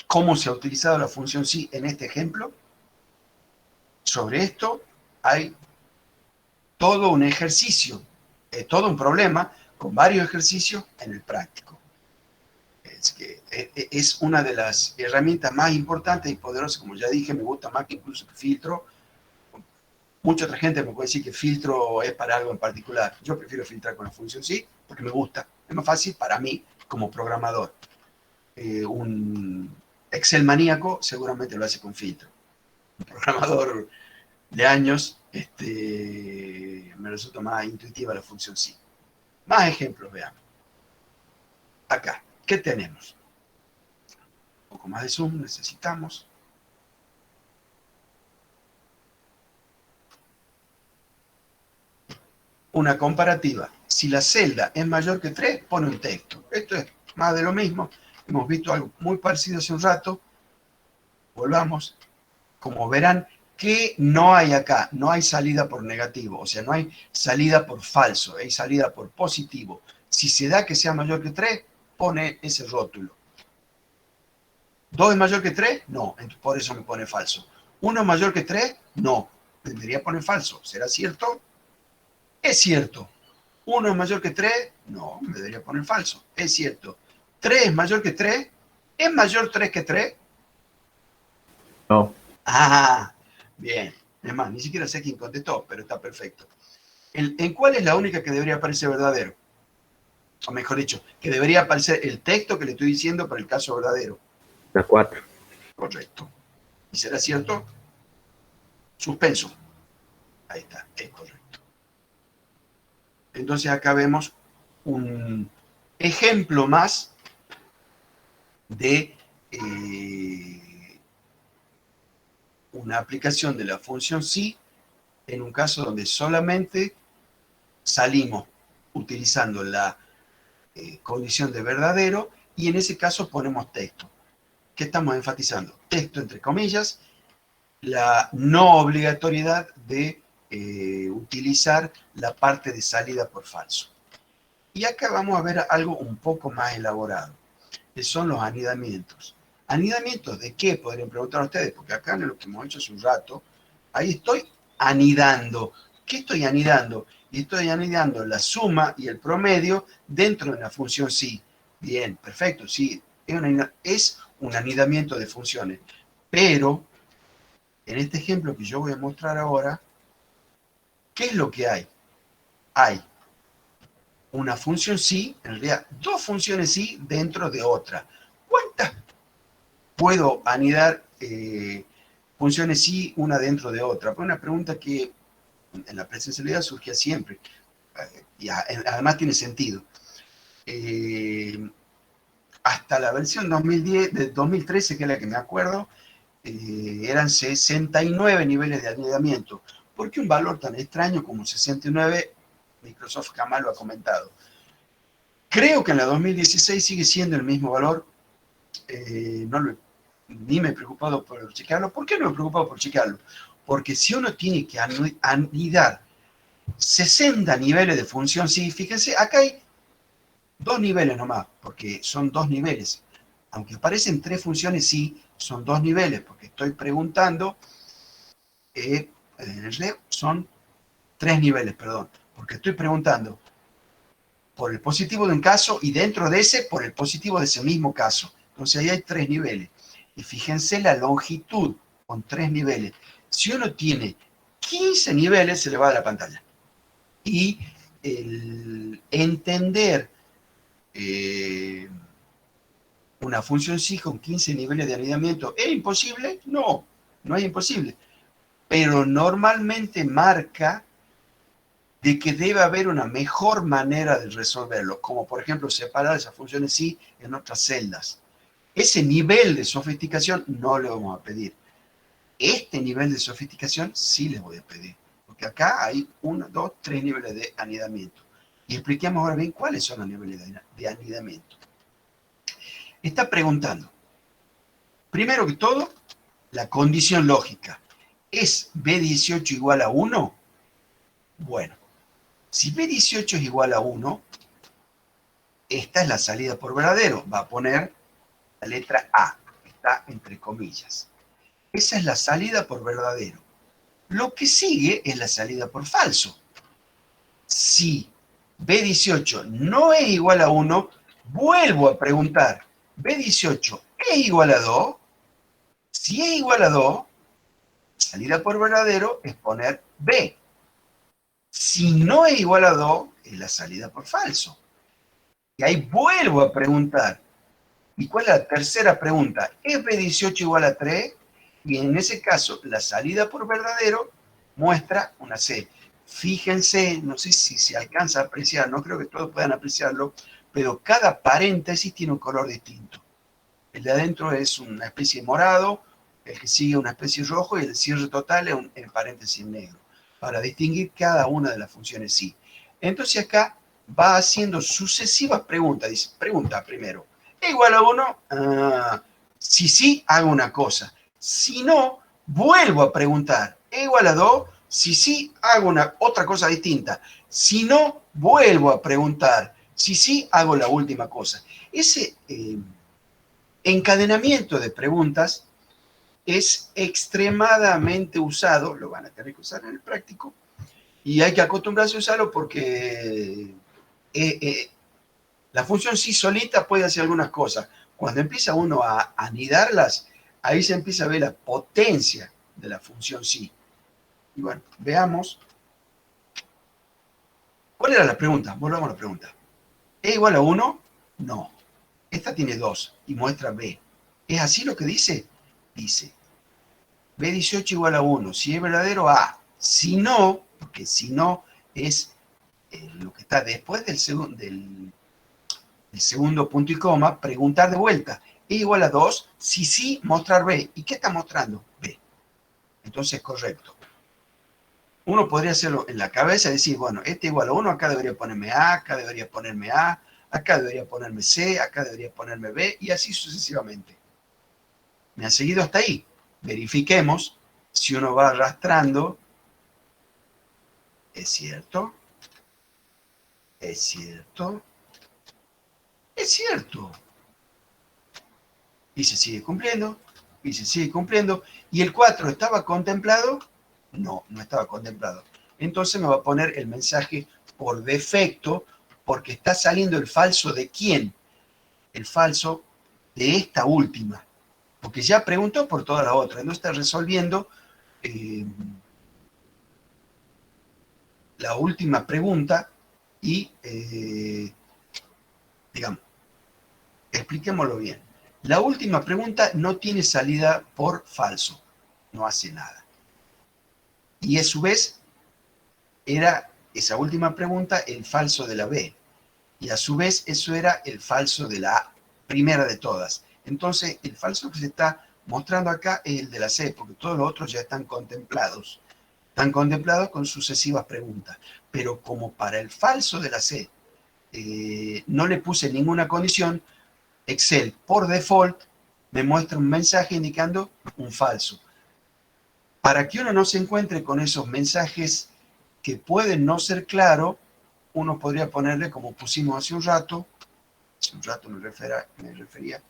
cómo se ha utilizado la función sí en este ejemplo. Sobre esto hay todo un ejercicio, todo un problema con varios ejercicios en el práctico. Es que es una de las herramientas más importantes y poderosas, como ya dije, me gusta más que incluso que filtro. Mucha otra gente me puede decir que filtro es para algo en particular. Yo prefiero filtrar con la función sí, porque me gusta. Es más fácil para mí como programador. Un Excel maníaco seguramente lo hace con filtro. Un programador de años, me resulta más intuitiva la función sí. Más ejemplos, veamos. Acá, ¿qué tenemos? Un poco más de zoom necesitamos. Una comparativa. Si la celda es mayor que 3, pone un texto. Esto es más de lo mismo. Hemos visto algo muy parecido hace un rato. Volvamos. Como verán, ¿qué no hay acá? No hay salida por negativo, o sea, no hay salida por falso, hay salida por positivo. Si se da que sea mayor que 3, pone ese rótulo. ¿2 es mayor que 3? No, por eso me pone falso. ¿1 es mayor que 3? No, debería poner falso. ¿Será cierto? Es cierto. ¿1 es mayor que 3? No, me debería poner falso. Es cierto. ¿3 es mayor que 3? ¿Es mayor 3 que 3? No. Ah, bien. Es más, ni siquiera sé quién contestó, pero está perfecto. ¿En cuál es la única que debería aparecer verdadero? O mejor dicho, que debería aparecer el texto que le estoy diciendo para el caso verdadero. La 4. Correcto. ¿Y será cierto? Suspenso. Ahí está, es correcto. Entonces acá vemos un ejemplo más de una aplicación de la función sí en un caso donde solamente salimos utilizando la condición de verdadero y en ese caso ponemos texto. ¿Qué estamos enfatizando? Texto entre comillas, la no obligatoriedad de utilizar la parte de salida por falso. Y acá vamos a ver algo un poco más elaborado, que son los anidamientos. ¿Anidamientos de qué? Podrían preguntar ustedes, porque acá en lo que hemos hecho hace un rato, ahí estoy anidando. ¿Qué estoy anidando? Y estoy anidando la suma y el promedio dentro de la función sí. Bien, perfecto, sí, es un anidamiento de funciones. Pero, en este ejemplo que yo voy a mostrar ahora, ¿qué es lo que hay? Hay una función sí, en realidad dos funciones sí dentro de otra. ¿Cuántas puedo anidar funciones sí una dentro de otra? Fue una pregunta que en la presencialidad surgía siempre y además tiene sentido. Hasta la versión 2010, de 2013, que es la que me acuerdo, eran 69 niveles de anidamiento. ¿Por qué un valor tan extraño como 69? Microsoft jamás lo ha comentado. Creo que en la 2016 sigue siendo el mismo valor. Ni me he preocupado por checarlo. ¿Por qué no me he preocupado por checarlo? Porque si uno tiene que anidar 60 niveles de función sí, fíjense, acá hay dos niveles nomás, porque son dos niveles. Aunque aparecen tres funciones sí, son dos niveles, porque estoy preguntando, en realidad son tres niveles, perdón, porque estoy preguntando por el positivo de un caso y dentro de ese por el positivo de ese mismo caso. Entonces ahí hay tres niveles. Y fíjense la longitud con tres niveles. Si uno tiene 15 niveles, se le va de la pantalla. Y el entender una función sí con 15 niveles de anidamiento, ¿es imposible? No, no es imposible, pero normalmente marca de que debe haber una mejor manera de resolverlo, como por ejemplo separar esas funciones sí en otras celdas. Ese nivel de sofisticación no le vamos a pedir. Este nivel de sofisticación sí les voy a pedir, porque acá hay 1, 2, 3 niveles de anidamiento. Y expliquemos ahora bien cuáles son los niveles de anidamiento. Está preguntando, primero que todo, la condición lógica. ¿Es B18 igual a 1? Bueno, si B18 es igual a 1, esta es la salida por verdadero. Va a poner la letra A, que está entre comillas. Esa es la salida por verdadero. Lo que sigue es la salida por falso. Si B18 no es igual a 1, vuelvo a preguntar, ¿B18 es igual a 2? Si es igual a 2, salida por verdadero es poner B. Si no es igual a 2, es la salida por falso. Y ahí vuelvo a preguntar. ¿Y cuál es la tercera pregunta? ¿Es B18 igual a 3? Y en ese caso, la salida por verdadero muestra una C. Fíjense, no sé si se alcanza a apreciar, no creo que todos puedan apreciarlo, pero cada paréntesis tiene un color distinto. El de adentro es una especie morado, el que sigue una especie rojo y el cierre total es un paréntesis negro, para distinguir cada una de las funciones sí. Entonces acá va haciendo sucesivas preguntas. Dice, pregunta primero, ¿es igual a 1? Si sí, hago una cosa. Si no, vuelvo a preguntar, ¿es igual a 2? Si sí, hago otra cosa distinta. Si no, vuelvo a preguntar. Si sí, hago la última cosa. Ese encadenamiento de preguntas es extremadamente usado, lo van a tener que usar en el práctico, y hay que acostumbrarse a usarlo porque la función sí solita puede hacer algunas cosas. Cuando empieza uno a anidarlas, ahí se empieza a ver la potencia de la función sí. Y bueno, veamos. ¿Cuál era la pregunta? Volvamos a la pregunta. ¿Es igual a 1? No. Esta tiene 2 y muestra B. ¿Es así lo que dice? Dice B18 igual a 1. Si es verdadero, A. Si no, porque si no es lo que está después del segundo punto y coma, preguntar de vuelta. ¿Es igual a 2? Si sí, mostrar B. ¿Y qué está mostrando? B. Entonces, correcto. Uno podría hacerlo en la cabeza y decir, bueno, este igual a 1, acá debería ponerme A, acá debería ponerme A, acá debería ponerme C, acá debería ponerme B, y así sucesivamente. ¿Me han seguido hasta ahí? Verifiquemos si uno va arrastrando. ¿Es cierto? ¿Es cierto? Es cierto. Y se sigue cumpliendo, y se sigue cumpliendo. ¿Y el 4 estaba contemplado? No, no estaba contemplado. Entonces me va a poner el mensaje por defecto, porque está saliendo el falso de quién. El falso de esta última. Porque ya preguntó por toda la otra. No está resolviendo la última pregunta y, digamos, expliquémoslo bien. La última pregunta no tiene salida por falso. No hace nada. Y a su vez, era esa última pregunta el falso de la B. Y a su vez, eso era el falso de la A, primera de todas. Entonces, el falso que se está mostrando acá es el de la C, porque todos los otros ya están contemplados. Están contemplados con sucesivas preguntas. Pero como para el falso de la C no le puse ninguna condición, Excel, por default, me muestra un mensaje indicando un falso. Para que uno no se encuentre con esos mensajes que pueden no ser claros, uno podría ponerle, como pusimos hace un rato me refería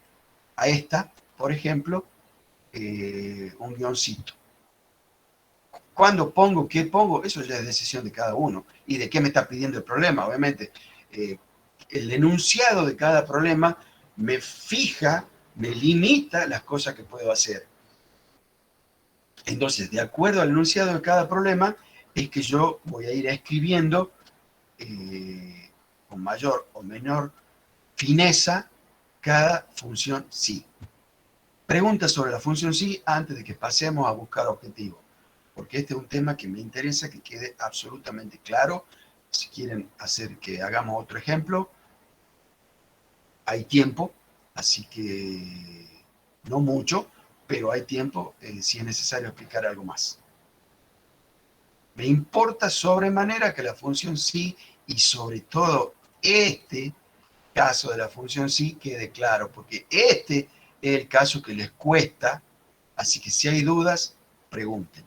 a esta, por ejemplo, un guioncito. ¿Cuándo pongo? ¿Qué pongo? Eso ya es decisión de cada uno. ¿Y de qué me está pidiendo el problema? Obviamente, el enunciado de cada problema me fija, me limita las cosas que puedo hacer. Entonces, de acuerdo al enunciado de cada problema, es que yo voy a ir escribiendo con mayor o menor fineza cada función sí. Preguntas sobre la función sí antes de que pasemos a buscar objetivos, porque este es un tema que me interesa que quede absolutamente claro. Si quieren hacer que hagamos otro ejemplo, hay tiempo, así que no mucho, pero hay tiempo si es necesario explicar algo más. Me importa sobremanera que la función sí y sobre todo este caso de la función sí quede claro, porque este es el caso que les cuesta, así que si hay dudas, pregunten.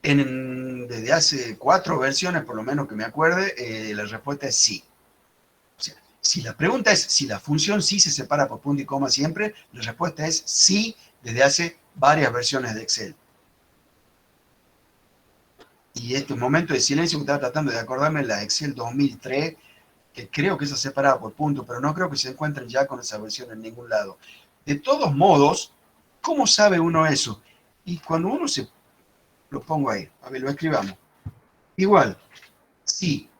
Desde hace 4 versiones, por lo menos que me acuerde, la respuesta es sí. O sea, si la pregunta es si la función sí se separa por punto y coma siempre, la respuesta es sí desde hace varias versiones de Excel. Y este momento de silencio que estaba tratando de acordarme, la Excel 2003, que creo que esa separada por punto, pero no creo que se encuentren ya con esa versión en ningún lado. De todos modos, ¿cómo sabe uno eso? Y cuando uno se... Lo pongo ahí, a ver, lo escribamos. Igual, sí,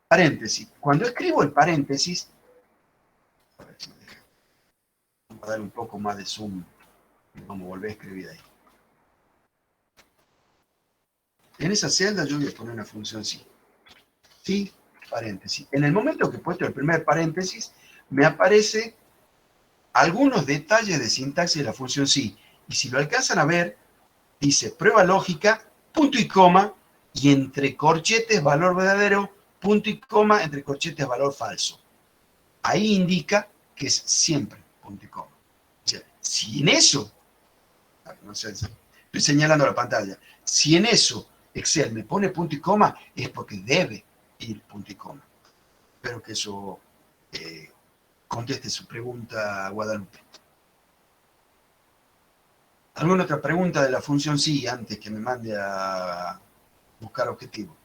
paréntesis. Cuando escribo el paréntesis, a ver si me deja. Vamos a dar un poco más de zoom. Vamos a volver a escribir ahí. En esa celda yo voy a poner una función sí. Sí, paréntesis. En el momento que he puesto el primer paréntesis, me aparece algunos detalles de sintaxis de la función sí. Y si lo alcanzan a ver, dice prueba lógica, punto y coma, y entre corchetes valor verdadero, punto y coma, entre corchetes valor falso. Ahí indica que es siempre punto y coma. O sea, si en eso, no sé, estoy señalando la pantalla, si en eso Excel me pone punto y coma, es porque debe ir punto y coma. Espero que eso conteste su pregunta, Guadalupe. ¿Alguna otra pregunta de la función sí antes que me mande a buscar objetivo?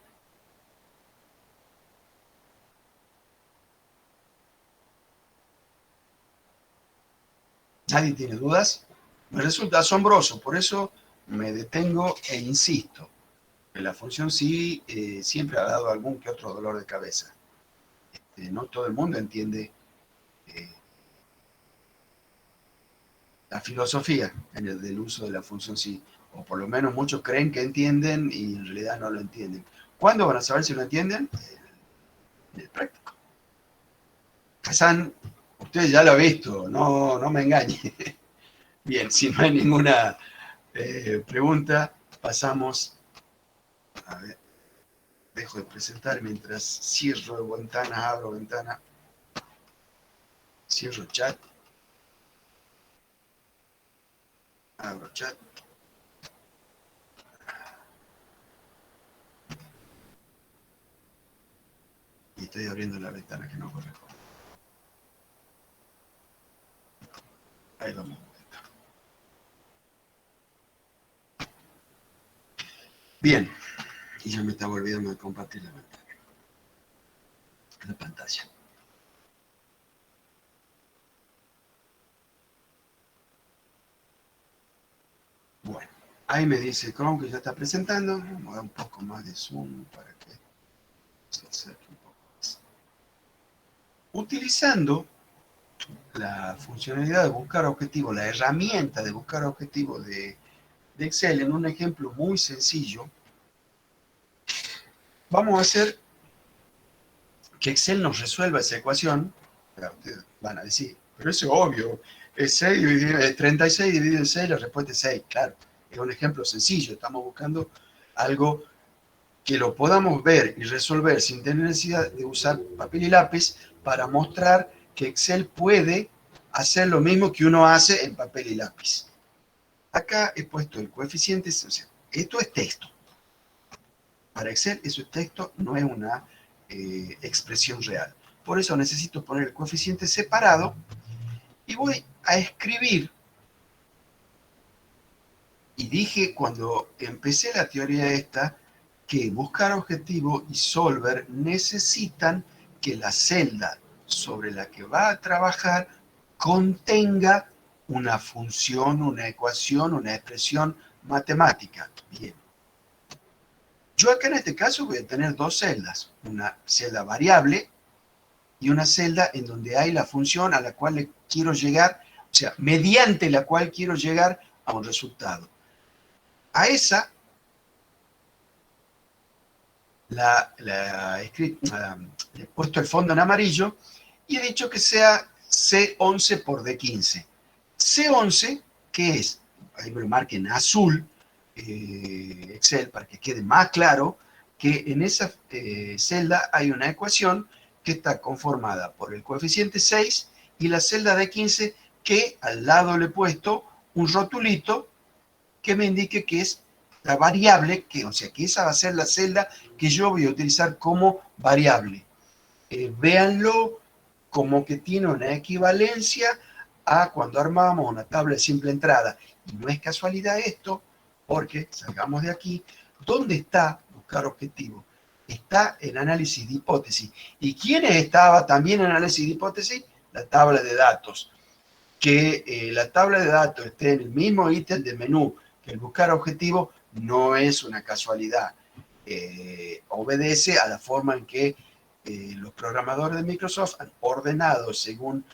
¿Nadie tiene dudas? Me resulta asombroso, por eso me detengo e insisto. Que la función sí siempre ha dado algún que otro dolor de cabeza. No todo el mundo entiende eh, la filosofía del uso de la función sí, o por lo menos muchos creen que entienden y en realidad no lo entienden. ¿Cuándo van a saber si lo entienden? En el práctico. Hassan, usted ya lo ha visto, no me engañe. Bien, si no hay ninguna pregunta, pasamos a ver. Dejo de presentar mientras cierro ventana, abro ventana, cierro chat, abro chat. Y estoy abriendo la ventana que no corresponde. Ahí vamos. Bien, y ya me estaba olvidando de compartir la ventana, la pantalla. Bueno, ahí me dice Chrome que ya está presentando. Vamos a dar un poco más de zoom para que se acerque un poco más. Utilizando la funcionalidad de buscar objetivos, la herramienta de buscar objetivos de Excel en un ejemplo muy sencillo, vamos a hacer que Excel nos resuelva esa ecuación. Ustedes van a decir, pero eso es obvio, es 36 dividido en 6, la respuesta es 6, claro. Es un ejemplo sencillo, estamos buscando algo que lo podamos ver y resolver sin tener necesidad de usar papel y lápiz para mostrar que Excel puede hacer lo mismo que uno hace en papel y lápiz. Acá he puesto el coeficiente, o sea, esto es texto. Para Excel eso es texto, no es una expresión real. Por eso necesito poner el coeficiente separado y voy a escribir. Y dije cuando empecé la teoría esta que buscar objetivo y solver necesitan que la celda sobre la que va a trabajar contenga una función, una ecuación, una expresión matemática. Bien. Yo acá en este caso voy a tener dos celdas, una celda variable y una celda en donde hay la función a la cual le quiero llegar, o sea, mediante la cual quiero llegar a un resultado. A esa le he puesto el fondo en amarillo y he dicho que sea C11 por D15. C11, ¿qué es? Ahí me lo marque en azul, Excel, para que quede más claro que en esa celda hay una ecuación que está conformada por el coeficiente 6 y la celda D15 que al lado le he puesto un rotulito que me indique que es la variable, o sea, que esa va a ser la celda que yo voy a utilizar como variable. Véanlo como que tiene una equivalencia a cuando armábamos una tabla de simple entrada. Y no es casualidad esto, porque, salgamos de aquí, ¿dónde está buscar objetivo? Está en análisis de hipótesis. ¿Y quién estaba también en análisis de hipótesis? La tabla de datos. Que la tabla de datos esté en el mismo ítem de menú que el buscar objetivo no es una casualidad. Obedece a la forma en que los programadores de Microsoft han ordenado según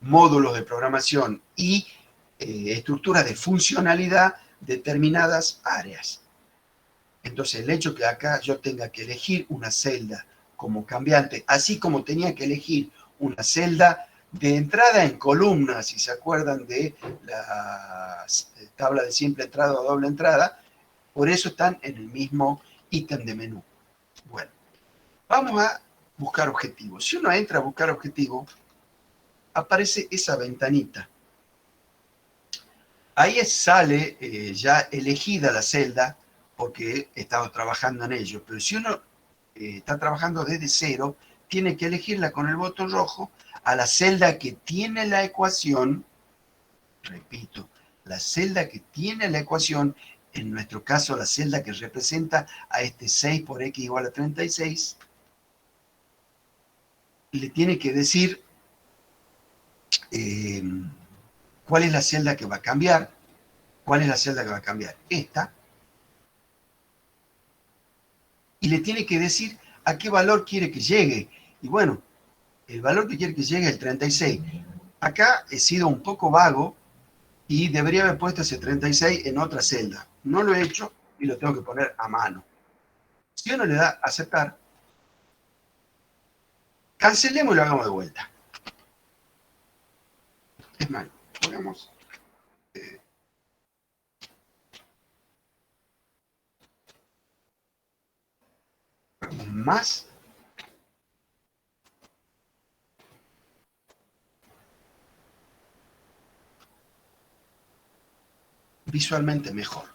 módulos de programación y estructuras de funcionalidad determinadas áreas. Entonces, el hecho que acá yo tenga que elegir una celda como cambiante, así como tenía que elegir una celda de entrada en columnas, si se acuerdan de la tabla de simple entrada o doble entrada, por eso están en el mismo ítem de menú. Bueno, vamos a buscar objetivos. Si uno entra a buscar objetivo, aparece esa ventanita. Ahí sale ya elegida la celda porque he estado trabajando en ello. Pero si uno está trabajando desde cero, tiene que elegirla con el botón rojo a la celda que tiene la ecuación, repito, la celda que tiene la ecuación, en nuestro caso la celda que representa a este 6 por x igual a 36, le tiene que decir cuál es la celda que va a cambiar. ¿Cuál es la celda que va a cambiar? Esta. Y le tiene que decir a qué valor quiere que llegue. Y bueno, el valor que quiere que llegue es el 36. Acá he sido un poco vago y debería haber puesto ese 36 en otra celda. No lo he hecho y lo tengo que poner a mano. Si uno le da a aceptar, cancelemos y lo hagamos de vuelta. Es más, pongamos más visualmente mejor.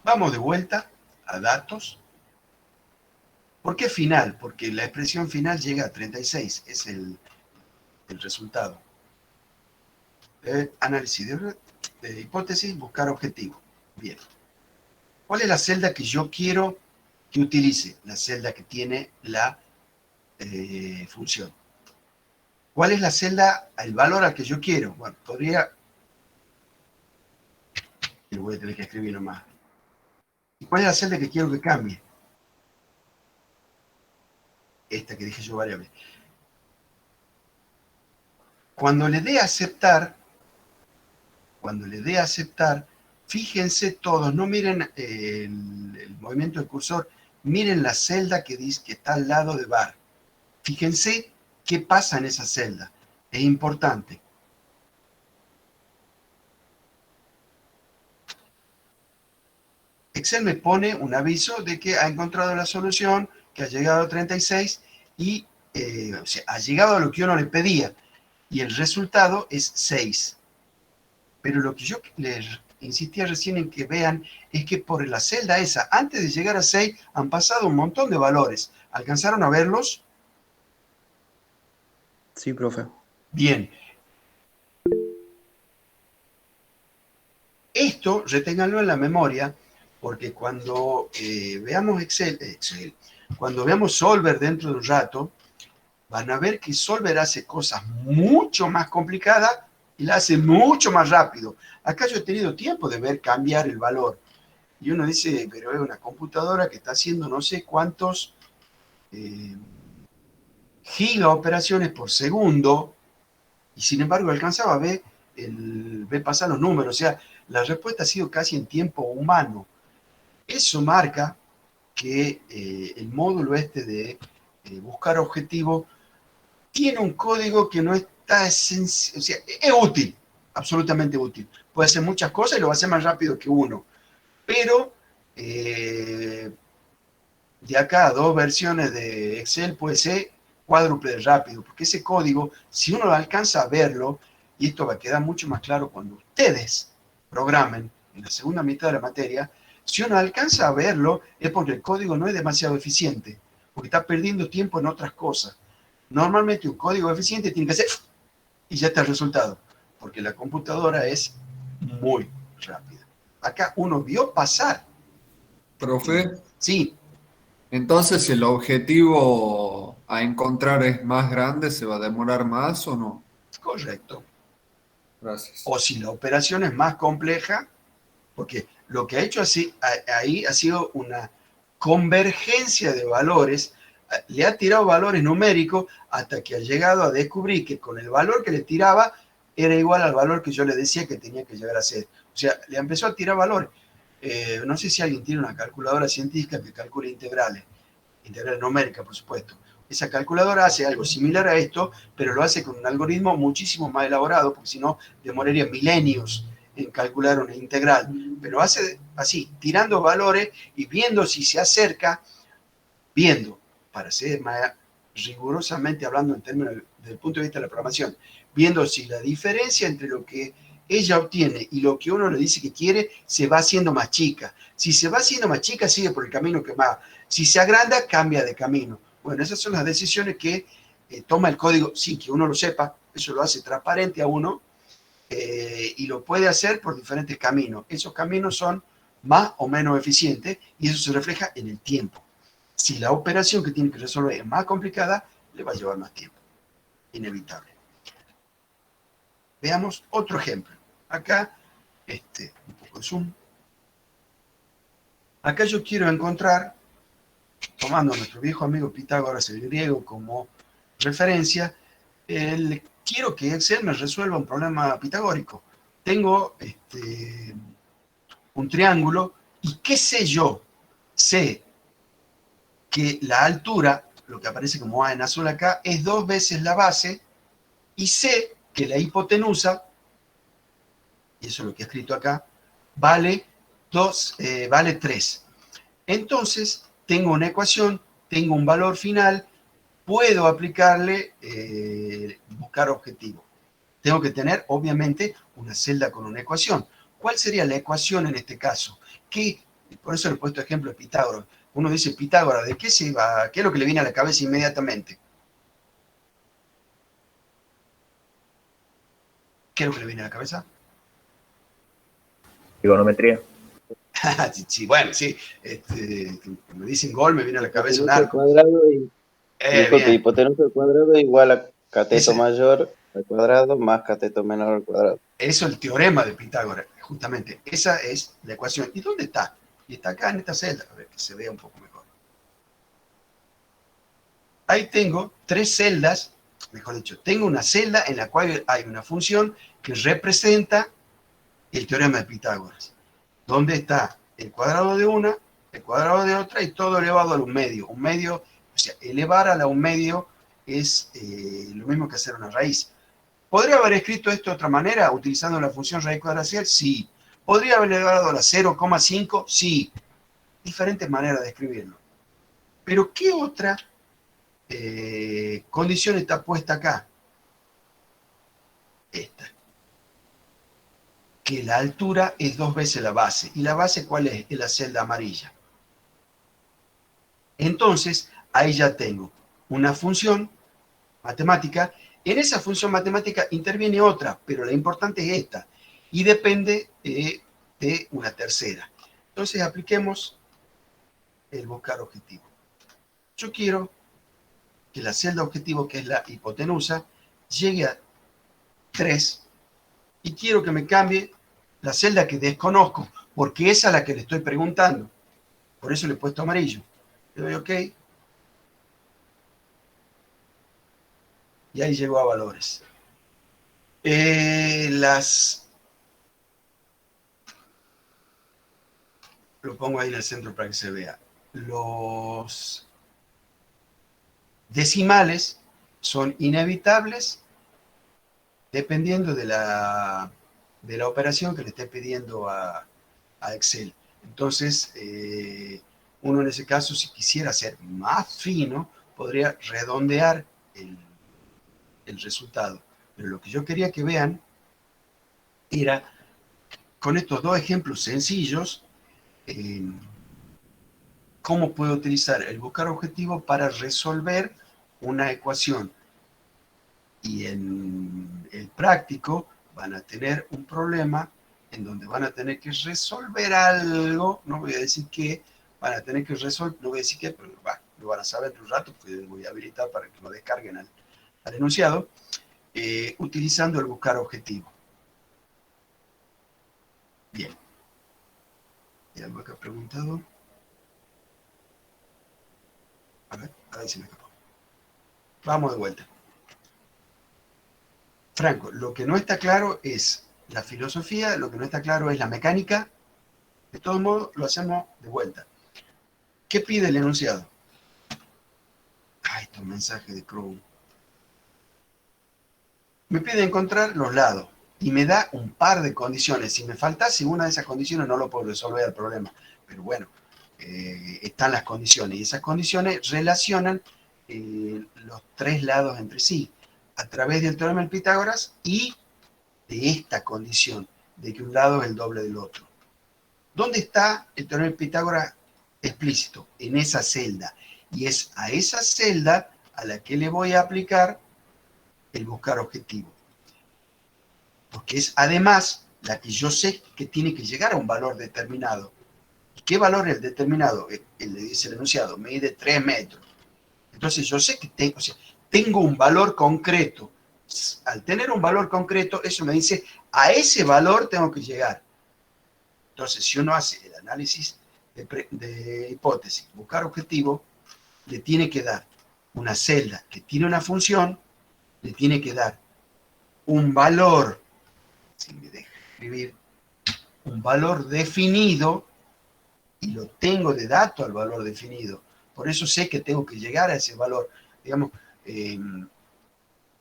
Vamos de vuelta a datos. ¿Por qué final? Porque la expresión final llega a 36, es el resultado. Análisis de hipótesis, buscar objetivo. Bien. ¿Cuál es la celda que yo quiero que utilice? La celda que tiene la función. ¿Cuál es la celda, el valor al que yo quiero? Bueno, podría... Lo voy a tener que escribir nomás. ¿Y cuál es la celda que quiero que cambie? Esta que dije yo variable. Cuando le dé a aceptar, fíjense todos, no miren el movimiento del cursor, miren la celda que dice que está al lado de bar. Fíjense qué pasa en esa celda. Es importante. Excel me pone un aviso de que ha encontrado la solución, que ha llegado a 36 y o sea, ha llegado a lo que uno le pedía. Y el resultado es 6. Pero lo que yo les insistía recién en que vean es que por la celda esa, antes de llegar a 6, han pasado un montón de valores. ¿Alcanzaron a verlos? Sí, profe. Bien. Esto, reténganlo en la memoria, porque cuando veamos cuando veamos Solver dentro de un rato, van a ver que Solver hace cosas mucho más complicadas y la hace mucho más rápido. Acá yo he tenido tiempo de ver cambiar el valor. Y uno dice, pero es una computadora que está haciendo no sé cuántos gigaoperaciones por segundo, y sin embargo alcanzaba a ver pasar los números. O sea, la respuesta ha sido casi en tiempo humano. Eso marca que el módulo este de buscar objetivo tiene un código que no está esencial, o sea, es útil, absolutamente útil. Puede hacer muchas cosas y lo va a hacer más rápido que uno, pero de acá a 2 versiones de Excel puede ser cuádruple de rápido, porque ese código, si uno alcanza a verlo, y esto va a quedar mucho más claro cuando ustedes programen en la segunda mitad de la materia, si uno alcanza a verlo es porque el código no es demasiado eficiente, porque está perdiendo tiempo en otras cosas. Normalmente un código eficiente tiene que ser y ya está el resultado, porque la computadora es muy rápida. Acá uno vio pasar. Profe, Sí, entonces si el objetivo a encontrar es más grande, ¿se va a demorar más o no? correcto. Gracias. O si la operación es más compleja, porque lo que ha hecho así, ahí ha sido una convergencia de valores, le ha tirado valores numéricos hasta que ha llegado a descubrir que con el valor que le tiraba era igual al valor que yo le decía que tenía que llegar a ser. O sea, le empezó a tirar valores. No sé si alguien tiene una calculadora científica que calcule integrales numéricas, por supuesto. Esa calculadora hace algo similar a esto, pero lo hace con un algoritmo muchísimo más elaborado, porque si no, demoraría milenios en calcular una integral. Pero hace así, tirando valores y viendo si se acerca, viendo, para ser más rigurosamente hablando en términos del punto de vista de la programación, viendo si la diferencia entre lo que ella obtiene y lo que uno le dice que quiere se va haciendo más chica. Si se va haciendo más chica, sigue por el camino que va. Si se agranda, cambia de camino. Bueno, esas son las decisiones que toma el código sin que uno lo sepa. Eso lo hace transparente a uno y lo puede hacer por diferentes caminos. Esos caminos son más o menos eficientes y eso se refleja en el tiempo. Si la operación que tiene que resolver es más complicada, le va a llevar más tiempo. Inevitable. Veamos otro ejemplo. Acá, un poco de zoom. Acá yo quiero encontrar, tomando a nuestro viejo amigo Pitágoras, el griego, como referencia, quiero que Excel me resuelva un problema pitagórico. Tengo un triángulo y qué sé yo, sé que la altura, lo que aparece como A en azul acá, es 2 veces la base y sé que la hipotenusa, y eso es lo que he escrito acá, vale 3. Entonces, tengo una ecuación, tengo un valor final, puedo aplicarle buscar objetivo. Tengo que tener, obviamente, una celda con una ecuación. ¿Cuál sería la ecuación en este caso? Por eso le he puesto ejemplo de Pitágoras. Uno dice, Pitágoras, ¿de qué se iba? ¿Qué es lo que le viene a la cabeza inmediatamente? ¿Qué es lo que le viene a la cabeza? Trigonometría. Sí, bueno, sí. Me dicen gol, me viene a la cabeza un Hipotenusa al arco. cuadrado dijo que Bien. hipotenusa al cuadrado igual a cateto Ese, mayor al cuadrado más cateto menor al cuadrado. Eso es el teorema de Pitágoras, justamente. Esa es la ecuación. ¿Y dónde está? Y está acá en esta celda, a ver que se vea un poco mejor. Ahí tengo 3 celdas, mejor dicho, tengo una celda en la cual hay una función que representa el teorema de Pitágoras, donde está el cuadrado de una, el cuadrado de otra y todo elevado a un medio. Un medio, o sea, elevar a la un medio es lo mismo que hacer una raíz. ¿Podría haber escrito esto de otra manera, utilizando la función raíz cuadrada? Sí. ¿Podría haber elevado a la 0,5? Sí. Diferentes maneras de escribirlo. Pero ¿qué otra condición está puesta acá? Esta. Que la altura es 2 veces la base. ¿Y la base cuál es? Es la celda amarilla. Entonces, ahí ya tengo una función matemática. En esa función matemática interviene otra, pero la importante es esta. Y depende de una tercera. Entonces, apliquemos el buscar objetivo. Yo quiero que la celda objetivo, que es la hipotenusa, llegue a 3 y quiero que me cambie la celda que desconozco, porque esa es la que le estoy preguntando. Por eso le he puesto amarillo. Le doy OK. Y ahí llegó a valores. Lo pongo ahí en el centro para que se vea. Los decimales son inevitables dependiendo de la operación que le esté pidiendo a Excel. Entonces, uno en ese caso, si quisiera ser más fino, podría redondear el resultado. Pero lo que yo quería que vean era, con estos dos ejemplos sencillos, cómo puedo utilizar el buscar objetivo para resolver una ecuación. Y en el práctico van a tener un problema en donde van a tener que resolver algo, no voy a decir qué, van a tener que resolver, no voy a decir qué, pero lo van a saber en un rato, porque voy a habilitar para que lo descarguen al enunciado, utilizando el buscar objetivo. Bien. ¿Hay algo acá preguntado? A ver se me escapó. Vamos de vuelta. Franco, lo que no está claro es la filosofía, lo que no está claro es la mecánica. De todos modos, lo hacemos de vuelta. ¿Qué pide el enunciado? Estos mensajes de Chrome. Me pide encontrar los lados y me da un par de condiciones. Si me faltase una de esas condiciones, no lo puedo resolver el problema. Pero bueno, están las condiciones y esas condiciones relacionan los tres lados entre sí a través del teorema de Pitágoras y de esta condición de que un lado es el doble del otro. ¿Dónde está el teorema de Pitágoras explícito? En esa celda. Y es a esa celda a la que le voy a aplicar el buscar objetivo. Porque es además la que yo sé que tiene que llegar a un valor determinado. ¿Y qué valor es el determinado? Él le dice el enunciado, mide 3 metros. Entonces yo sé que tengo un valor concreto. Al tener un valor concreto, eso me dice, a ese valor tengo que llegar. Entonces, si uno hace el análisis de hipótesis, buscar objetivo, le tiene que dar una celda que tiene una función, le tiene que dar un valor, si me deja escribir, un valor definido, y lo tengo de dato al valor definido. Por eso sé que tengo que llegar a ese valor. Digamos,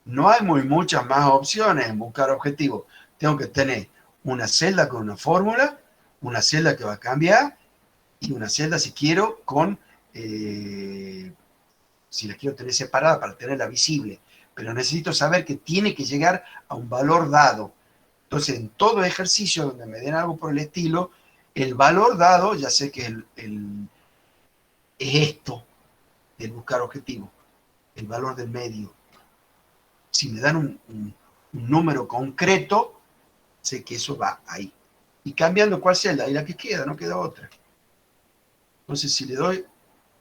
no hay muchas más opciones en buscar objetivos. Tengo que tener una celda con una fórmula, una celda que va a cambiar, y una celda, si quiero, si la quiero tener separada para tenerla visible. Pero necesito saber que tiene que llegar a un valor dado. Entonces, en todo ejercicio donde me den algo por el estilo, el valor dado, ya sé que es esto del buscar objetivo, el valor del medio. Si me dan un número concreto, sé que eso va ahí. Y cambiando cuál celda, y la que queda, no queda otra. Entonces, si le doy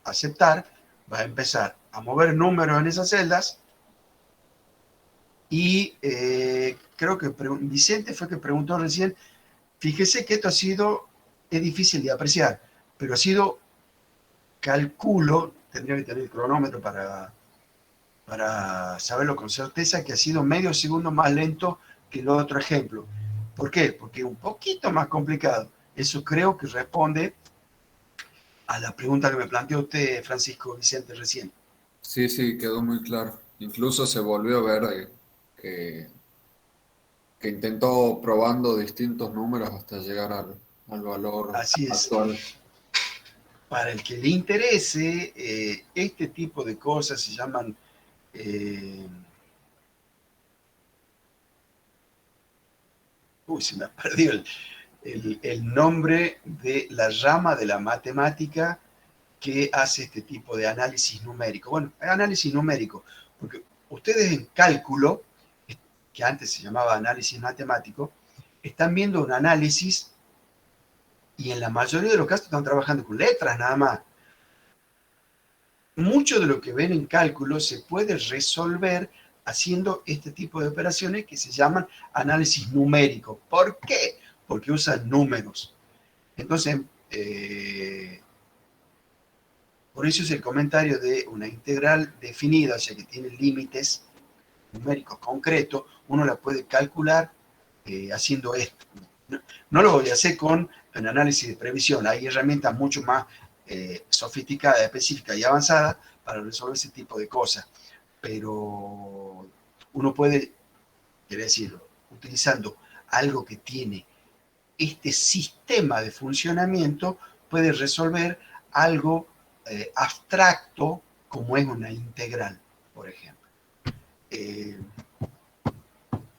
a aceptar, va a empezar a mover números en esas celdas. Y creo que Vicente fue que preguntó recién, fíjese que esto es difícil de apreciar, pero ha sido, calculo, tendría que tener el cronómetro para saberlo con certeza, que ha sido medio segundo más lento que el otro ejemplo. ¿Por qué? Porque es un poquito más complicado. Eso creo que responde a la pregunta que me planteó usted, Francisco Vicente, recién. Sí, quedó muy claro. Incluso se volvió a ver que intentó probando distintos números hasta llegar al valor Así es. actual. Para el que le interese, este tipo de cosas se llaman se me ha perdido el nombre de la rama de la matemática que hace este tipo de análisis numérico. Bueno, análisis numérico, porque ustedes en cálculo, que antes se llamaba análisis matemático, están viendo un análisis y en la mayoría de los casos están trabajando con letras nada más. Mucho de lo que ven en cálculo se puede resolver haciendo este tipo de operaciones que se llaman análisis numérico. ¿Por qué? porque usan números. Entonces, por eso es el comentario de una integral definida, o sea que tiene límites numéricos concretos, uno la puede calcular haciendo esto. No lo voy a hacer con un análisis de previsión, hay herramientas mucho más sofisticadas, específicas y avanzadas para resolver ese tipo de cosas, pero uno puede, quiere decir, utilizando algo que tiene este sistema de funcionamiento, puede resolver algo abstracto como es una integral, por ejemplo.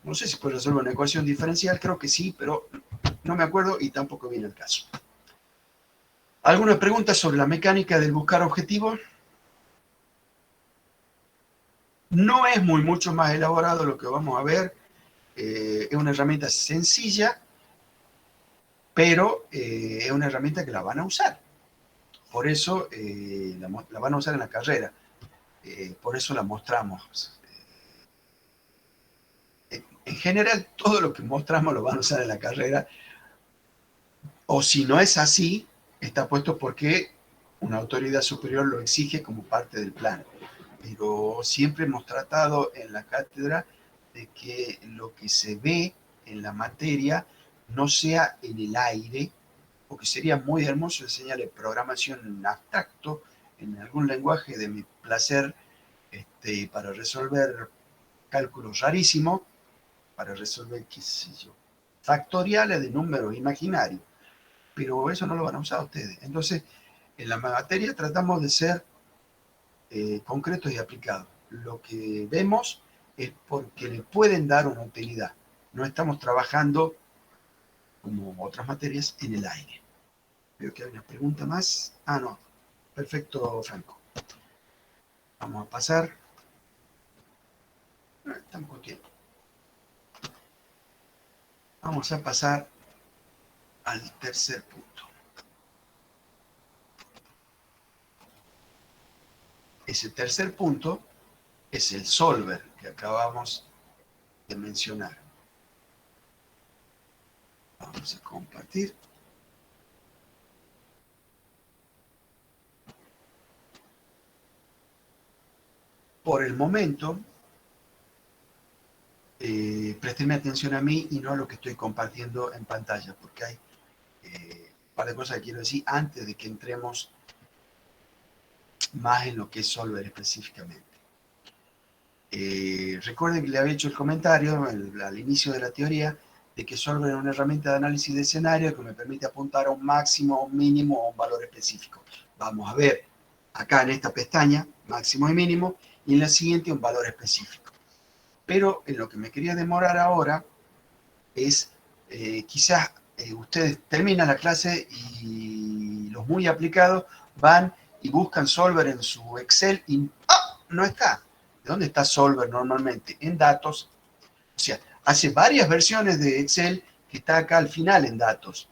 No sé si puede resolver una ecuación diferencial, creo que sí, pero no me acuerdo y tampoco viene el caso. ¿Alguna pregunta sobre la mecánica del buscar objetivos? No es mucho más elaborado lo que vamos a ver. Es una herramienta sencilla, pero es una herramienta que la van a usar. Por eso la van a usar en la carrera. Por eso la mostramos. En general, todo lo que mostramos lo van a usar en la carrera. O si no es así, está puesto porque una autoridad superior lo exige como parte del plan. Pero siempre hemos tratado en la cátedra de que lo que se ve en la materia no sea en el aire, porque sería muy hermoso enseñarle programación en abstracto, en algún lenguaje de mi placer, para resolver cálculos rarísimos, para resolver, qué sé yo, factoriales de números imaginarios. Pero eso no lo van a usar ustedes. Entonces, en la materia tratamos de ser concretos y aplicados. Lo que vemos es porque le pueden dar una utilidad. No estamos trabajando, como otras materias, en el aire. Veo que hay una pregunta más. Ah, no. Perfecto, Franco. Vamos a pasar. No, estamos con tiempo. Vamos a pasar al tercer punto. Ese tercer punto es el solver que acabamos de mencionar. Vamos a compartir. Por el momento, prestenme atención a mí y no a lo que estoy compartiendo en pantalla, porque hay un par de cosas que quiero decir antes de que entremos más en lo que es solver específicamente. Recuerden que le había hecho el comentario al inicio de la teoría de que solver es una herramienta de análisis de escenario que me permite apuntar a un máximo, un mínimo o un valor específico. Vamos a ver acá en esta pestaña, máximo y mínimo, y en la siguiente un valor específico. Pero en lo que me quería demorar ahora es quizás ustedes terminan la clase y los muy aplicados van y buscan solver en su Excel y no está. ¿De dónde está solver normalmente? En datos. O sea, hace varias versiones de Excel que está acá al final en datos.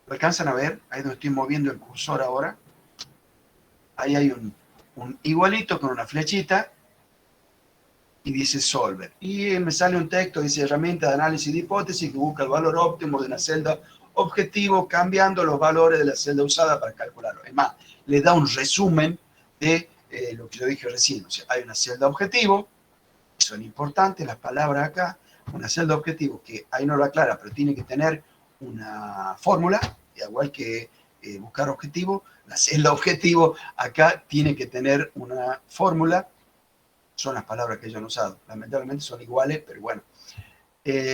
¿Lo alcanzan a ver? Ahí donde estoy moviendo el cursor ahora. Ahí hay un igualito con una flechita y dice solver. Y me sale un texto, dice herramienta de análisis de hipótesis que busca el valor óptimo de una celda objetivo cambiando los valores de la celda usada para calcularlo. Es más, le da un resumen de lo que yo dije recién. O sea, hay una celda objetivo, son importantes las palabras acá, una celda objetivo que ahí no lo aclara, pero tiene que tener una fórmula, igual que buscar objetivo, la celda objetivo acá tiene que tener una fórmula. Son las palabras que ellos han usado. Lamentablemente son iguales, pero bueno.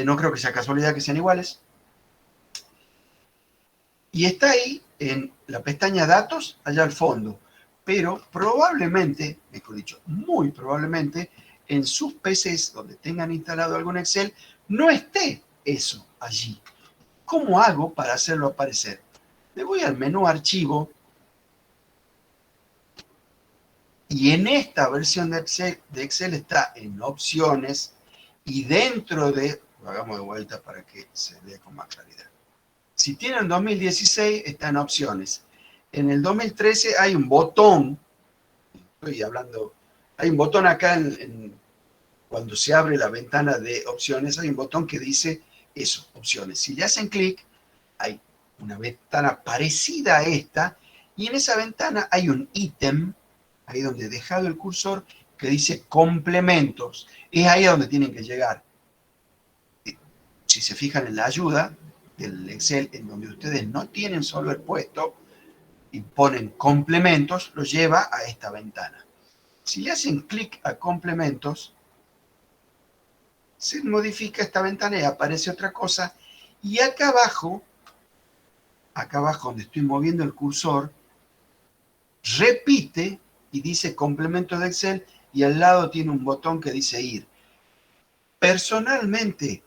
No creo que sea casualidad que sean iguales. Y está ahí en la pestaña Datos, allá al fondo. Pero probablemente, mejor dicho, muy probablemente, en sus PCs donde tengan instalado algún Excel, no esté eso allí. ¿Cómo hago para hacerlo aparecer? Me voy al menú Archivo. Y en esta versión de Excel está en opciones y dentro de, lo hagamos de vuelta para que se vea con más claridad. Si tienen 2016 está en opciones. En el 2013 hay un botón, estoy hablando, hay un botón acá cuando se abre la ventana de opciones, hay un botón que dice eso, opciones. Si le hacen clic, hay una ventana parecida a esta, y en esa ventana hay un ítem, ahí donde he dejado el cursor, que dice complementos. Es ahí a donde tienen que llegar. Si se fijan en la ayuda del Excel, en donde ustedes no tienen Solver puesto y ponen complementos, lo lleva a esta ventana. Si le hacen clic a complementos, se modifica esta ventana y aparece otra cosa. Y acá abajo donde estoy moviendo el cursor, repite y dice complementos de Excel y al lado tiene un botón que dice ir. Personalmente,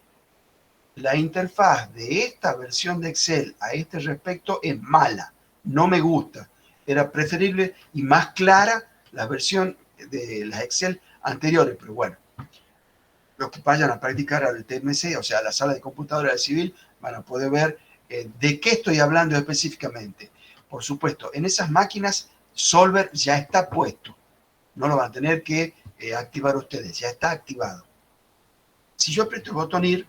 la interfaz de esta versión de Excel a este respecto es mala, no me gusta. Era preferible y más clara la versión de las Excel anteriores, pero bueno, los que vayan a practicar al TMC, o sea, a la sala de computadora del civil, van a poder ver de qué estoy hablando específicamente. Por supuesto, en esas máquinas Solver ya está puesto, no lo van a tener que activar ustedes, ya está activado. Si yo aprieto el botón ir,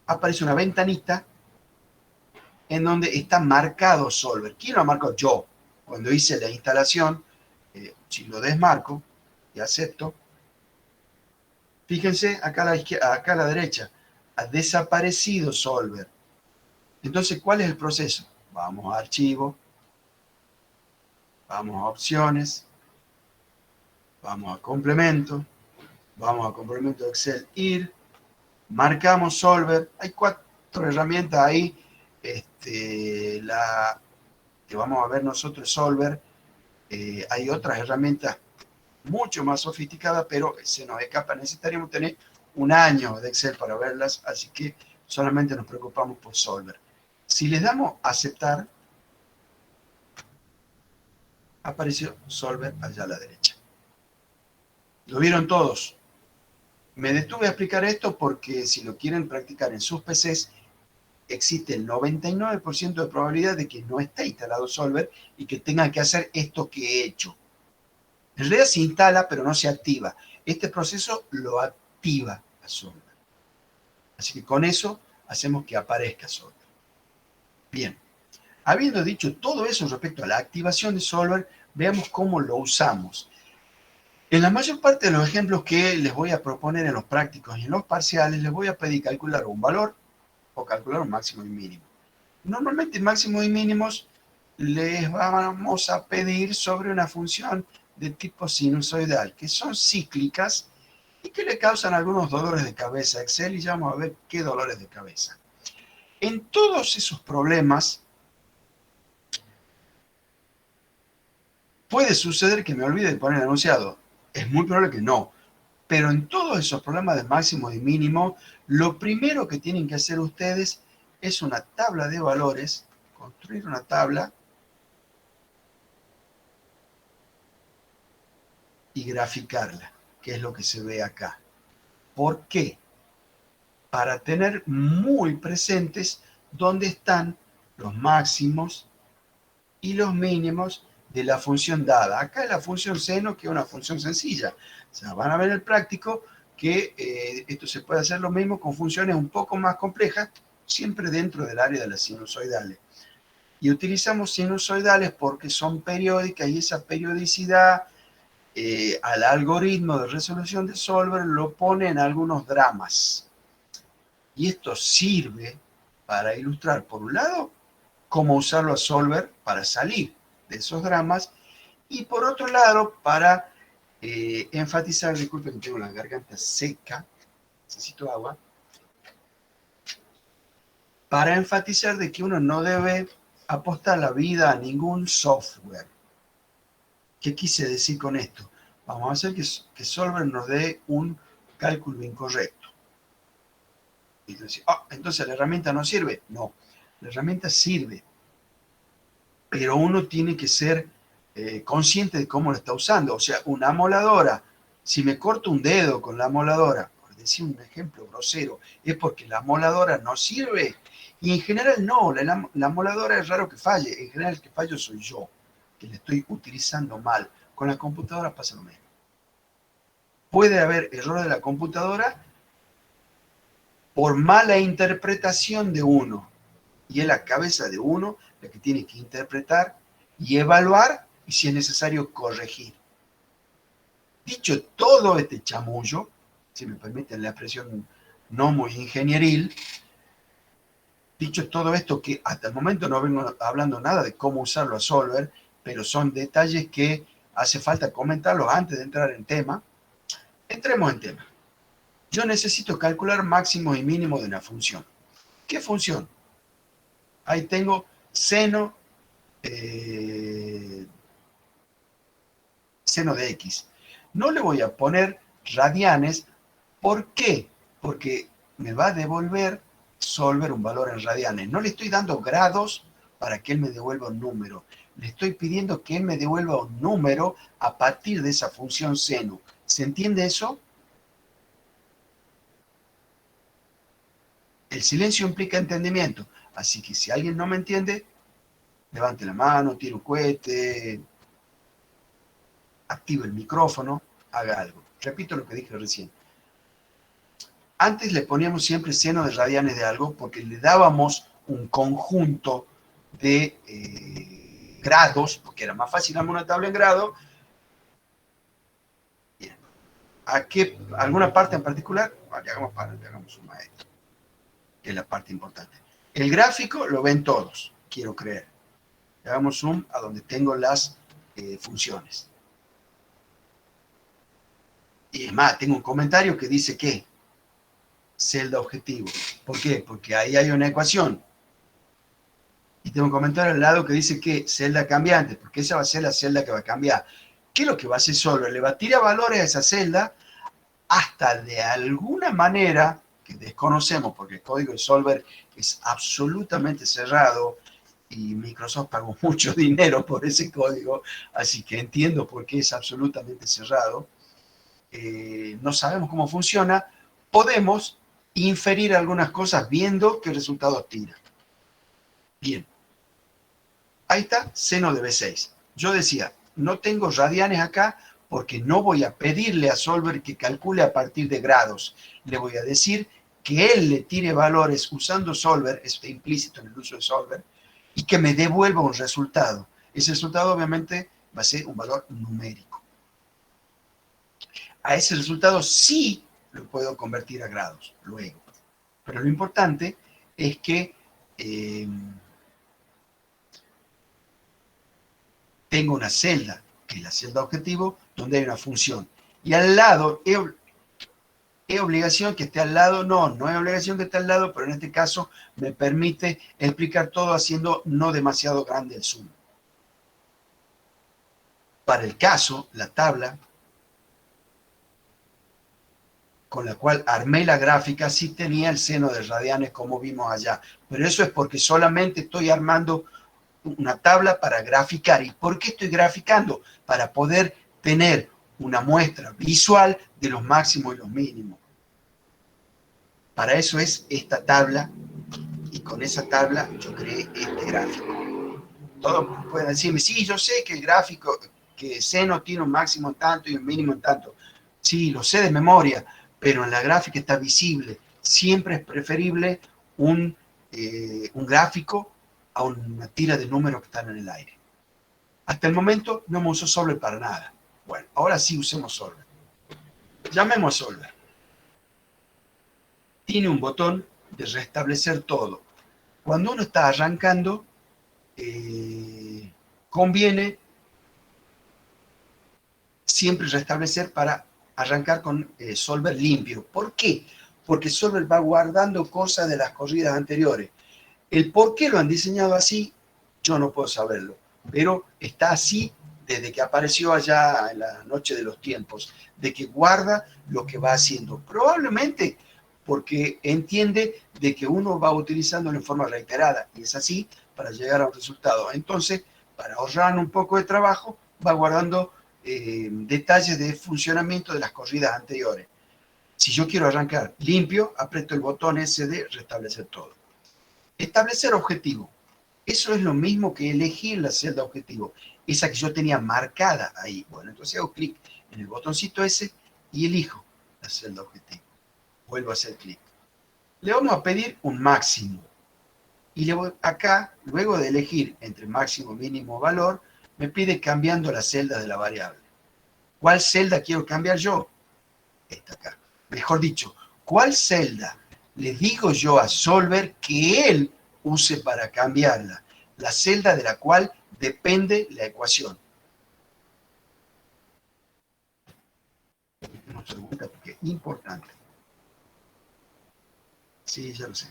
aparece una ventanita en donde está marcado Solver. ¿Quién lo marcó? Yo. Cuando hice la instalación, si lo desmarco y acepto, fíjense acá a la izquierda, acá a la derecha, ha desaparecido Solver. Entonces, ¿cuál es el proceso? Vamos a archivo, vamos a opciones, vamos a complemento de Excel ir, marcamos Solver. Hay 4 herramientas ahí. La que vamos a ver nosotros es Solver. Hay otras herramientas mucho más sofisticadas, pero se nos escapa. Necesitaríamos tener un año de Excel para verlas, así que solamente nos preocupamos por Solver. Si les damos a aceptar, apareció Solver allá a la derecha. ¿Lo vieron todos? Me detuve a explicar esto porque si lo quieren practicar en sus PCs, existe el 99% de probabilidad de que no esté instalado Solver y que tengan que hacer esto que he hecho. En realidad se instala, pero no se activa. Este proceso lo activa a Solver. Así que con eso hacemos que aparezca Solver. Bien, habiendo dicho todo eso respecto a la activación de Solver, veamos cómo lo usamos. En la mayor parte de los ejemplos que les voy a proponer en los prácticos y en los parciales, les voy a pedir calcular un valor o calcular un máximo y mínimo. Normalmente máximos y mínimos les vamos a pedir sobre una función de tipo sinusoidal, que son cíclicas y que le causan algunos dolores de cabeza a Excel, y ya vamos a ver qué dolores de cabeza. En todos esos problemas, puede suceder que me olvide de poner el enunciado. Es muy probable que no. Pero en todos esos problemas de máximo y mínimo, lo primero que tienen que hacer ustedes es una tabla de valores, construir una tabla y graficarla, que es lo que se ve acá. ¿Por qué? Para tener muy presentes dónde están los máximos y los mínimos de la función dada. Acá es la función seno, que es una función sencilla. O sea, van a ver en el práctico que esto se puede hacer lo mismo con funciones un poco más complejas, siempre dentro del área de las sinusoidales. Y utilizamos sinusoidales porque son periódicas y esa periodicidad al algoritmo de resolución de Solver lo pone en algunos dramas. Y esto sirve para ilustrar, por un lado, cómo usarlo a Solver para salir de esos dramas, y por otro lado, para enfatizar, disculpen que tengo la garganta seca, necesito agua, para enfatizar de que uno no debe apostar la vida a ningún software. ¿Qué quise decir con esto? Vamos a hacer que Solver nos dé un cálculo incorrecto. Y entonces, entonces la herramienta no sirve. No, la herramienta sirve, pero uno tiene que ser consciente de cómo lo está usando. O sea, una amoladora, si me corto un dedo con la amoladora, por decir un ejemplo grosero, es porque la amoladora no sirve. Y en general no, la amoladora es raro que falle. En general el que fallo soy yo, que la estoy utilizando mal. Con la computadora pasa lo mismo. Puede haber error de la computadora por mala interpretación de uno. Y es la cabeza de uno la que tiene que interpretar y evaluar y, si es necesario, corregir. Dicho todo este chamullo, si me permiten la expresión no muy ingenieril, dicho todo esto, que hasta el momento no vengo hablando nada de cómo usarlo a Solver, pero son detalles que hace falta comentarlos antes de entrar en tema. Entremos en tema. Yo necesito calcular máximos y mínimos de una función. ¿Qué función? Ahí tengo seno de x. No le voy a poner radianes. ¿Por qué? Porque me va a devolver Solver un valor en radianes. No le estoy dando grados para que él me devuelva un número. Le estoy pidiendo que él me devuelva un número a partir de esa función seno. ¿Se entiende eso? El silencio implica entendimiento. Así que si alguien no me entiende, levante la mano, tire un cohete, active el micrófono, haga algo. Repito lo que dije recién. Antes le poníamos siempre seno de radianes de algo porque le dábamos un conjunto de grados, porque era más fácil darme una tabla en grado. Bien. ¿Alguna parte en particular? Vale, hagamos un maestro, que es la parte importante. El gráfico lo ven todos, quiero creer. Hagamos zoom a donde tengo las funciones. Y es más, tengo un comentario que dice que celda objetivo. ¿Por qué? Porque ahí hay una ecuación. Y tengo un comentario al lado que dice que celda cambiante, porque esa va a ser la celda que va a cambiar. ¿Qué es lo que va a hacer Solver? Le va a tirar valores a esa celda hasta de alguna manera, que desconocemos, porque el código de Solver es absolutamente cerrado y Microsoft pagó mucho dinero por ese código, así que entiendo por qué es absolutamente cerrado. No sabemos cómo funciona. Podemos inferir algunas cosas viendo qué resultados tira. Bien. Ahí está, seno de B6. Yo decía, no tengo radianes acá porque no voy a pedirle a Solver que calcule a partir de grados. Le voy a decir que él le tire valores usando Solver, está implícito en el uso de Solver, y que me devuelva un resultado. Ese resultado obviamente va a ser un valor numérico. A ese resultado sí lo puedo convertir a grados luego. Pero lo importante es que tengo una celda, que es la celda objetivo, donde hay una función. Y al lado, ¿es obligación que esté al lado? No, no es obligación que esté al lado, pero en este caso me permite explicar todo haciendo no demasiado grande el zoom. Para el caso, la tabla con la cual armé la gráfica sí tenía el seno de radianes como vimos allá, pero eso es porque solamente estoy armando una tabla para graficar. ¿Y por qué estoy graficando? Para poder tener una muestra visual de los máximos y los mínimos. Para eso es esta tabla, y con esa tabla yo creé este gráfico. Todos pueden decirme, sí, yo sé que el gráfico, que seno tiene un máximo en tanto y un mínimo en tanto. Sí, lo sé de memoria, pero en la gráfica está visible. Siempre es preferible un gráfico a una tira de números que están en el aire. Hasta el momento no hemos usado Solver para nada. Bueno, ahora sí usemos Solver. Llamemos a Solver. Tiene un botón de restablecer todo. Cuando uno está arrancando, conviene siempre restablecer para arrancar con Solver limpio. ¿Por qué? Porque Solver va guardando cosas de las corridas anteriores. El por qué lo han diseñado así, yo no puedo saberlo, pero está así desde que apareció allá en la noche de los tiempos, de que guarda lo que va haciendo. Probablemente porque entiende de que uno va utilizándolo en forma reiterada, y es así para llegar a un resultado. Entonces, para ahorrar un poco de trabajo, va guardando detalles de funcionamiento de las corridas anteriores. Si yo quiero arrancar limpio, aprieto el botón ese de restablecer todo. Establecer objetivo. Eso es lo mismo que elegir la celda objetivo, esa que yo tenía marcada ahí. Bueno, entonces hago clic en el botoncito ese y elijo la celda objetivo. Vuelvo a hacer clic. Le vamos a pedir un máximo. Y acá, luego de elegir entre máximo, mínimo, valor, me pide cambiando la celda de la variable. ¿Cuál celda quiero cambiar yo? Esta acá. Mejor dicho, ¿cuál celda le digo yo a Solver que él use para cambiarla? La celda de la cual depende la ecuación. Una pregunta porque es importante. Sí, ya lo sé.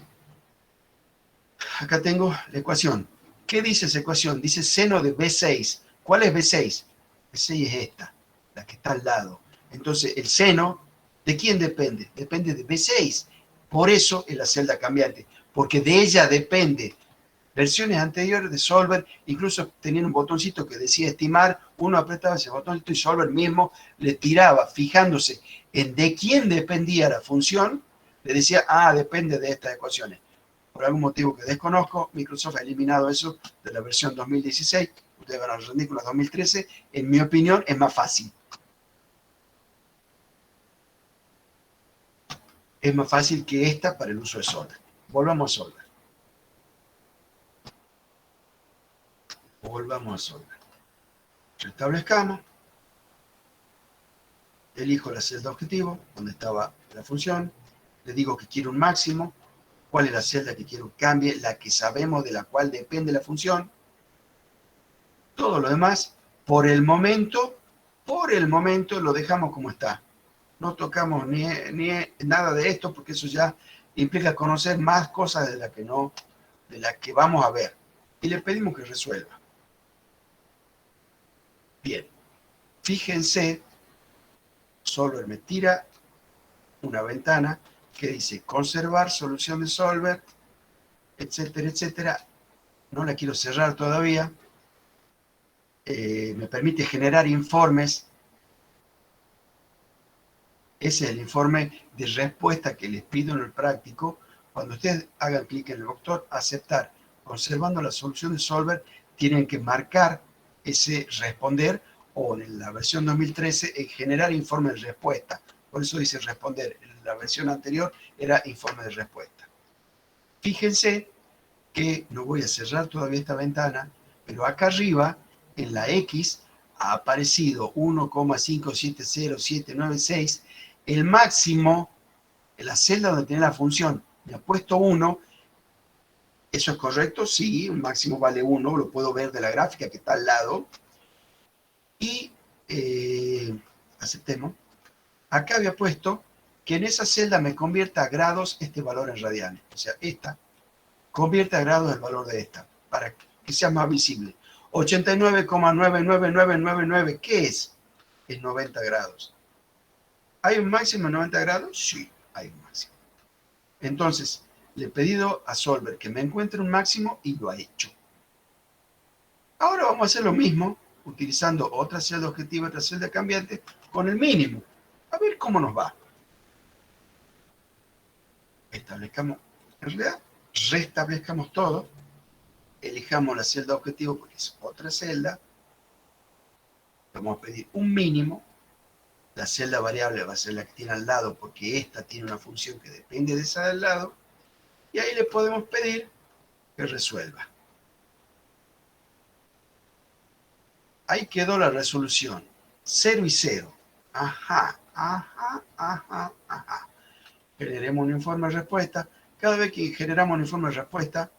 Acá tengo la ecuación. ¿Qué dice esa ecuación? Dice seno de B6. ¿Cuál es B6? B6 es esta, la que está al lado. Entonces, el seno, ¿de quién depende? Depende de B6. Por eso es la celda cambiante, porque de ella depende. Versiones anteriores de Solver, incluso tenían un botoncito que decía estimar, uno apretaba ese botoncito y Solver mismo le tiraba, fijándose en de quién dependía la función, le decía, depende de estas ecuaciones. Por algún motivo que desconozco, Microsoft ha eliminado eso de la versión 2016. Ustedes van a rendir con la 2013. En mi opinión, es más fácil. Es más fácil que esta para el uso de Solver. Volvamos a Solver. Volvamos a Solver. Restablezcamos. Elijo la celda objetivo, donde estaba la función. Le digo que quiero un máximo. ¿Cuál es la celda que quiero que cambie? La que sabemos de la cual depende la función. Todo lo demás, por el momento, lo dejamos como está. No tocamos ni nada de esto porque eso ya implica conocer más cosas de las que vamos a ver. Y le pedimos que resuelva. Bien, fíjense, Solver me tira una ventana que dice conservar solución de Solver, etcétera, etcétera. No la quiero cerrar todavía. Me permite generar informes. Ese es el informe de respuesta que les pido en el práctico. Cuando ustedes hagan clic en el botón aceptar, conservando la solución de Solver, tienen que marcar ese responder, o en la versión 2013 en generar informe de respuesta. Por eso dice responder. En la versión anterior era informe de respuesta. Fíjense que no voy a cerrar todavía esta ventana, pero acá arriba, en la X, ha aparecido 1,570796. El máximo, en la celda donde tiene la función, me ha puesto 1. ¿Eso es correcto? Sí, un máximo vale 1, lo puedo ver de la gráfica que está al lado. Y aceptemos. Acá había puesto que en esa celda me convierta a grados este valor en radianes. O sea, esta convierte a grados el valor de esta, para que sea más visible. 89,99999, ¿qué es? Es 90 grados. ¿Hay un máximo en 90 grados? Sí, hay un máximo. Entonces, le he pedido a Solver que me encuentre un máximo y lo ha hecho. Ahora vamos a hacer lo mismo, utilizando otra celda objetiva, otra celda cambiante, con el mínimo. A ver cómo nos va. Establezcamos, en realidad, restablezcamos todo. Elijamos la celda objetivo porque es otra celda. Vamos a pedir un mínimo. La celda variable va a ser la que tiene al lado porque esta tiene una función que depende de esa del lado. Y ahí le podemos pedir que resuelva. Ahí quedó la resolución. 0 y 0. Ajá. Generemos un informe de respuesta. Cada vez que generamos un informe de respuesta,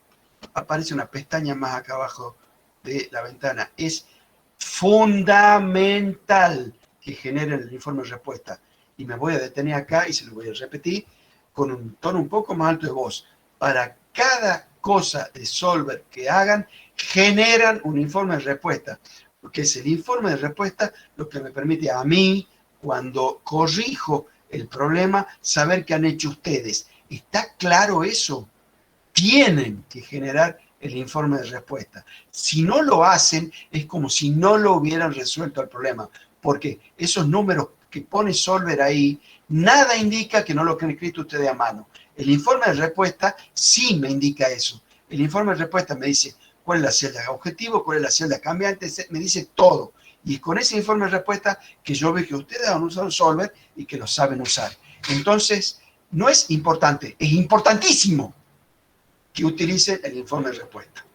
aparece una pestaña más acá abajo de la ventana. Es fundamental que genere el informe de respuesta. Y me voy a detener acá y se lo voy a repetir con un tono un poco más alto de voz. Para cada cosa de Solver que hagan, generan un informe de respuesta. Porque es el informe de respuesta lo que me permite a mí, cuando corrijo el problema, saber qué han hecho ustedes. ¿Está claro eso? Tienen que generar el informe de respuesta. Si no lo hacen, es como si no lo hubieran resuelto el problema. Porque esos números que pone Solver ahí, nada indica que no lo han escrito ustedes a mano. El informe de respuesta sí me indica eso. El informe de respuesta me dice cuál es la celda objetivo, cuál es la celda cambiante, me dice todo. Y es con ese informe de respuesta que yo veo que ustedes han usado Solver y que lo saben usar. Entonces, No es importante, es importantísimo que utilice el informe de respuesta.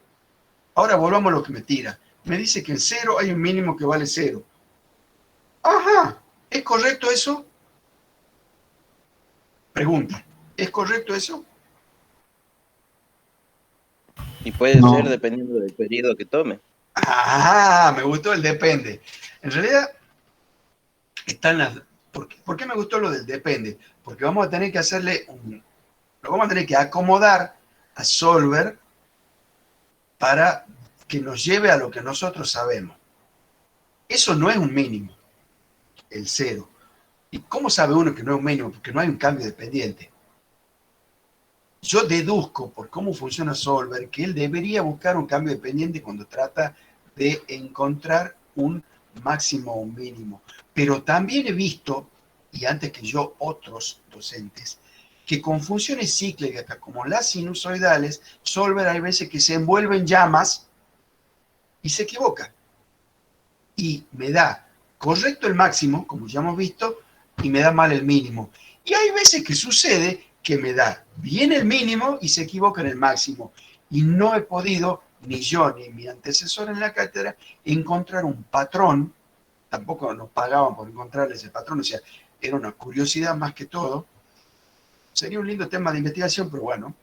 Ahora volvamos a lo que me tira. Me dice que en 0 hay un mínimo que vale 0. Ajá, ¿es correcto eso? Pregunta, ¿es correcto eso? Y puede ser No. dependiendo del periodo que tome. Ah, me gustó el depende. En realidad, están las... ¿Por qué me gustó lo del depende? Porque vamos a tener que lo vamos a tener que acomodar a Solver para que nos lleve a lo que nosotros sabemos. Eso no es un mínimo, el 0. ¿Y cómo sabe uno que no es un mínimo? Porque no hay un cambio dependiente. Yo deduzco por cómo funciona Solver que él debería buscar un cambio dependiente cuando trata de encontrar un máximo o un mínimo. Pero también he visto, y antes que yo otros docentes, que con funciones cíclicas como las sinusoidales, Solver hay veces que se envuelve en llamas y se equivoca. Y me da correcto el máximo, como ya hemos visto, y me da mal el mínimo. Y hay veces que sucede que me da bien el mínimo y se equivoca en el máximo. Y no he podido, ni yo ni mi antecesor en la cátedra, encontrar un patrón. Tampoco nos pagaban por encontrar ese patrón, o sea, era una curiosidad más que todo. Sería un lindo tema de investigación, pero bueno,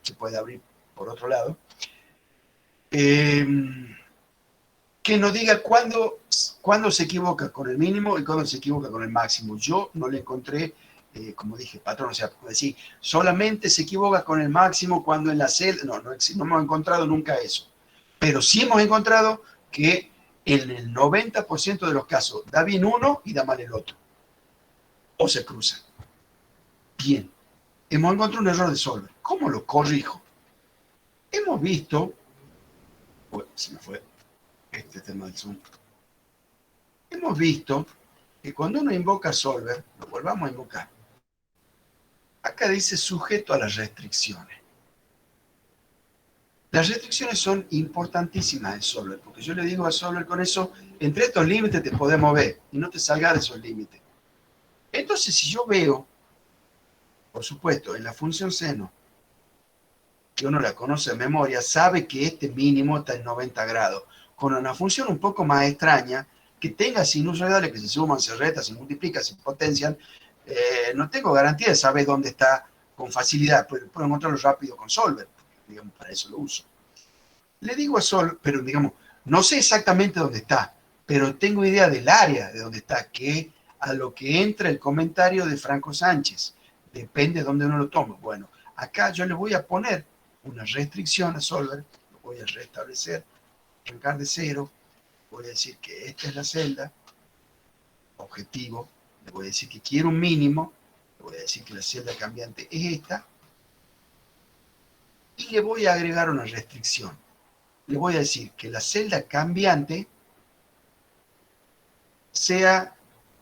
se puede abrir por otro lado. Que nos diga cuándo se equivoca con el mínimo y cuándo se equivoca con el máximo. Yo no le encontré, como dije, patrón, o sea, como decir, solamente se equivoca con el máximo cuando en la celda, no hemos encontrado nunca eso. Pero sí hemos encontrado que en el 90% de los casos da bien uno y da mal el otro. O se cruzan. Bien, hemos encontrado un error de Solver. ¿Cómo lo corrijo? Hemos visto, bueno, se me fue este tema del Zoom. Hemos visto que cuando uno invoca Solver, lo volvamos a invocar, acá dice sujeto a las restricciones. Las restricciones son importantísimas en Solver, porque yo le digo a Solver con eso, entre estos límites te podemos ver y no te salgas de esos límites. Entonces, si yo veo, por supuesto, en la función seno, que uno la conoce de memoria, sabe que este mínimo está en 90 grados. Con una función un poco más extraña, que tenga sinusoidales que se suman, se restan, se multiplican, se potencian, no tengo garantía de saber dónde está con facilidad. Puedo encontrarlo rápido con Solver, digamos, para eso lo uso. Le digo a Solver, pero digamos, no sé exactamente dónde está, pero tengo idea del área de dónde está, que a lo que entra el comentario de Franco Sánchez. Depende de dónde uno lo tome. Bueno, acá yo le voy a poner una restricción a Solver, lo voy a restablecer, arrancar de 0, voy a decir que esta es la celda, objetivo, le voy a decir que quiero un mínimo, le voy a decir que la celda cambiante es esta, y le voy a agregar una restricción. Le voy a decir que la celda cambiante sea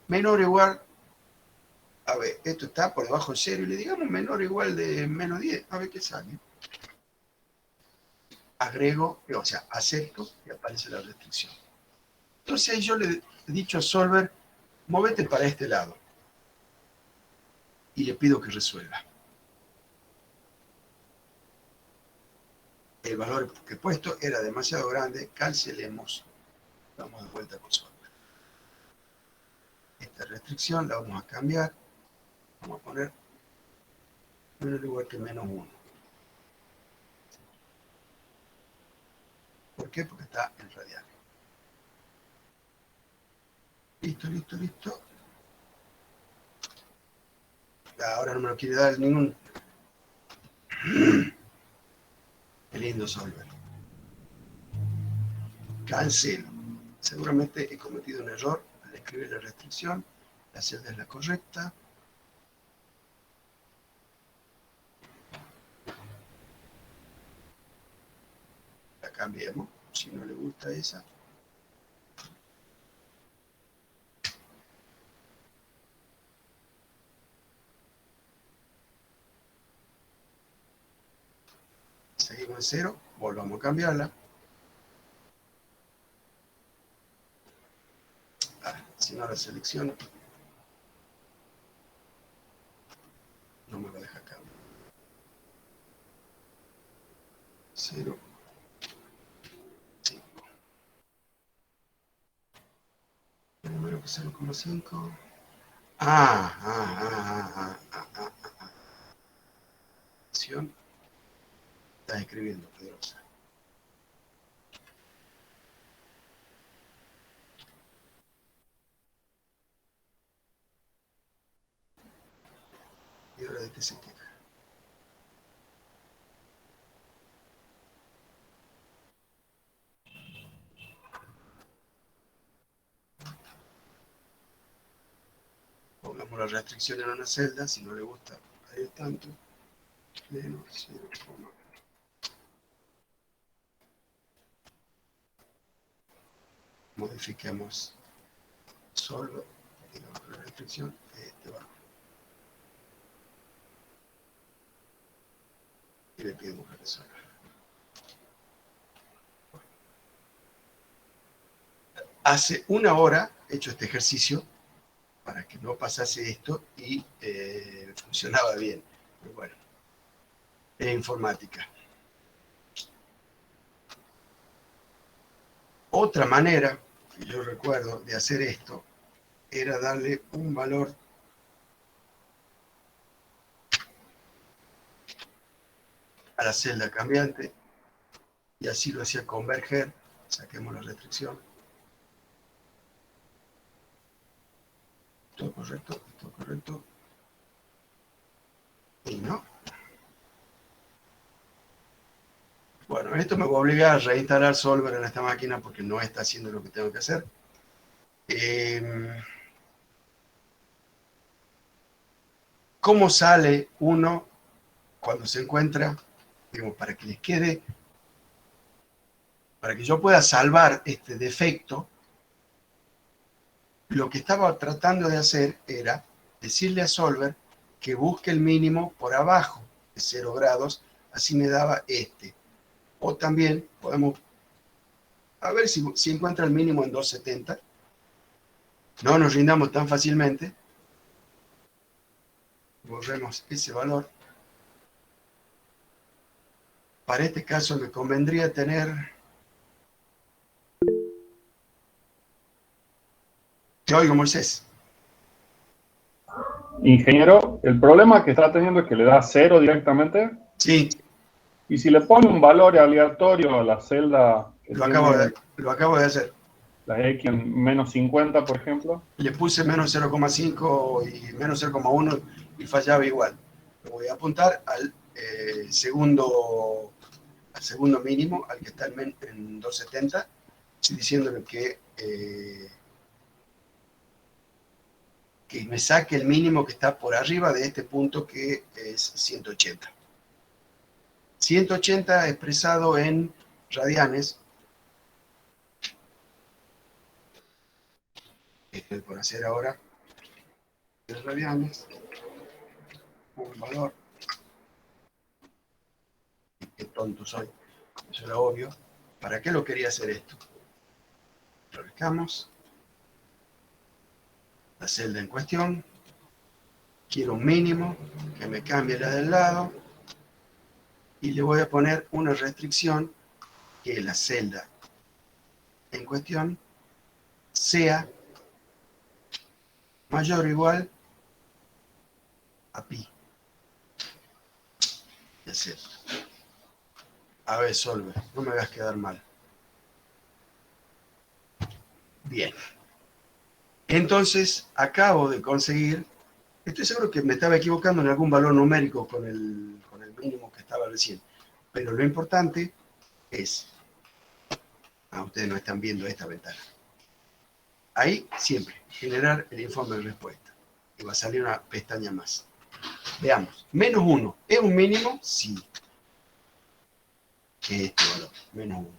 menor o igual, a ver, esto está por debajo de 0, y le digamos menor o igual de menos 10, a ver qué sale. Agrego, o sea, acepto y aparece la restricción. Entonces yo le he dicho a Solver, móvete para este lado. Y le pido que resuelva. El valor que he puesto era demasiado grande, cancelemos. Vamos de vuelta con Solver. Esta restricción la vamos a cambiar. Vamos a poner menor o igual que menos 1. ¿Por qué? Porque está en radial. Listo, listo, listo. Ahora no me lo quiere dar ningún... Qué lindo Solver. Cancelo. Seguramente he cometido un error al escribir la restricción. La celda es la correcta. La cambiemos. Si no le gusta esa. Seguimos en 0. Volvamos a cambiarla. Si no la selecciono. No me lo deja acá. 0, 5. Número que 0,5. Acción. Estás escribiendo, Pedrosa. Y ahora de qué se queja. Pongamos la restricción en una celda, si no le gusta, ahí tanto. Menos 0, modifiquemos solver, digamos la restricción de este bajo. Y le pedimos que resuelva. Hace una hora he hecho este ejercicio para que no pasase esto y funcionaba bien. Pero bueno, es informática. Otra manera que yo recuerdo de hacer esto era darle un valor a la celda cambiante y así lo hacía converger. Saquemos la restricción. Todo correcto, todo correcto. Y no. Bueno, esto me va a obligar a reinstalar Solver en esta máquina porque no está haciendo lo que tengo que hacer. ¿Cómo sale uno cuando se encuentra? Digamos, para que les quede, para que yo pueda salvar este defecto, lo que estaba tratando de hacer era decirle a Solver que busque el mínimo por abajo de 0 grados, así me daba este. O también podemos, a ver si encuentra el mínimo en 270. No nos rindamos tan fácilmente. Borremos ese valor. Para este caso me convendría tener... Te oigo, Moisés. Ingeniero, el problema que está teniendo es que le da 0 directamente. Sí, Y si le pone un valor aleatorio a la celda que lo tiene acabo de hacer. la X en menos 50, por ejemplo. Le puse menos 0,5 y menos 0,1 y fallaba igual. Lo voy a apuntar al segundo mínimo, al que está en 270, diciéndole que me saque el mínimo que está por arriba de este punto, que es 180. 180 expresado en radianes. Estoy por hacer ahora en radianes. Un valor. Qué tonto soy. Eso era obvio. ¿Para qué lo quería hacer esto? Refrescamos la celda en cuestión. Quiero un mínimo que me cambie la del lado. Y le voy a poner una restricción que la celda en cuestión sea mayor o igual a pi. Y hacer. A ver, Solver, no me hagas quedar mal. Bien. Entonces, acabo de conseguir, estoy seguro que me estaba equivocando en algún valor numérico con el mínimo que estaba recién, pero lo importante es, ustedes no están viendo esta ventana. Ahí, siempre, generar el informe de respuesta. Y va a salir una pestaña más. Veamos, menos 1, ¿es un mínimo? Sí. Este valor, menos 1.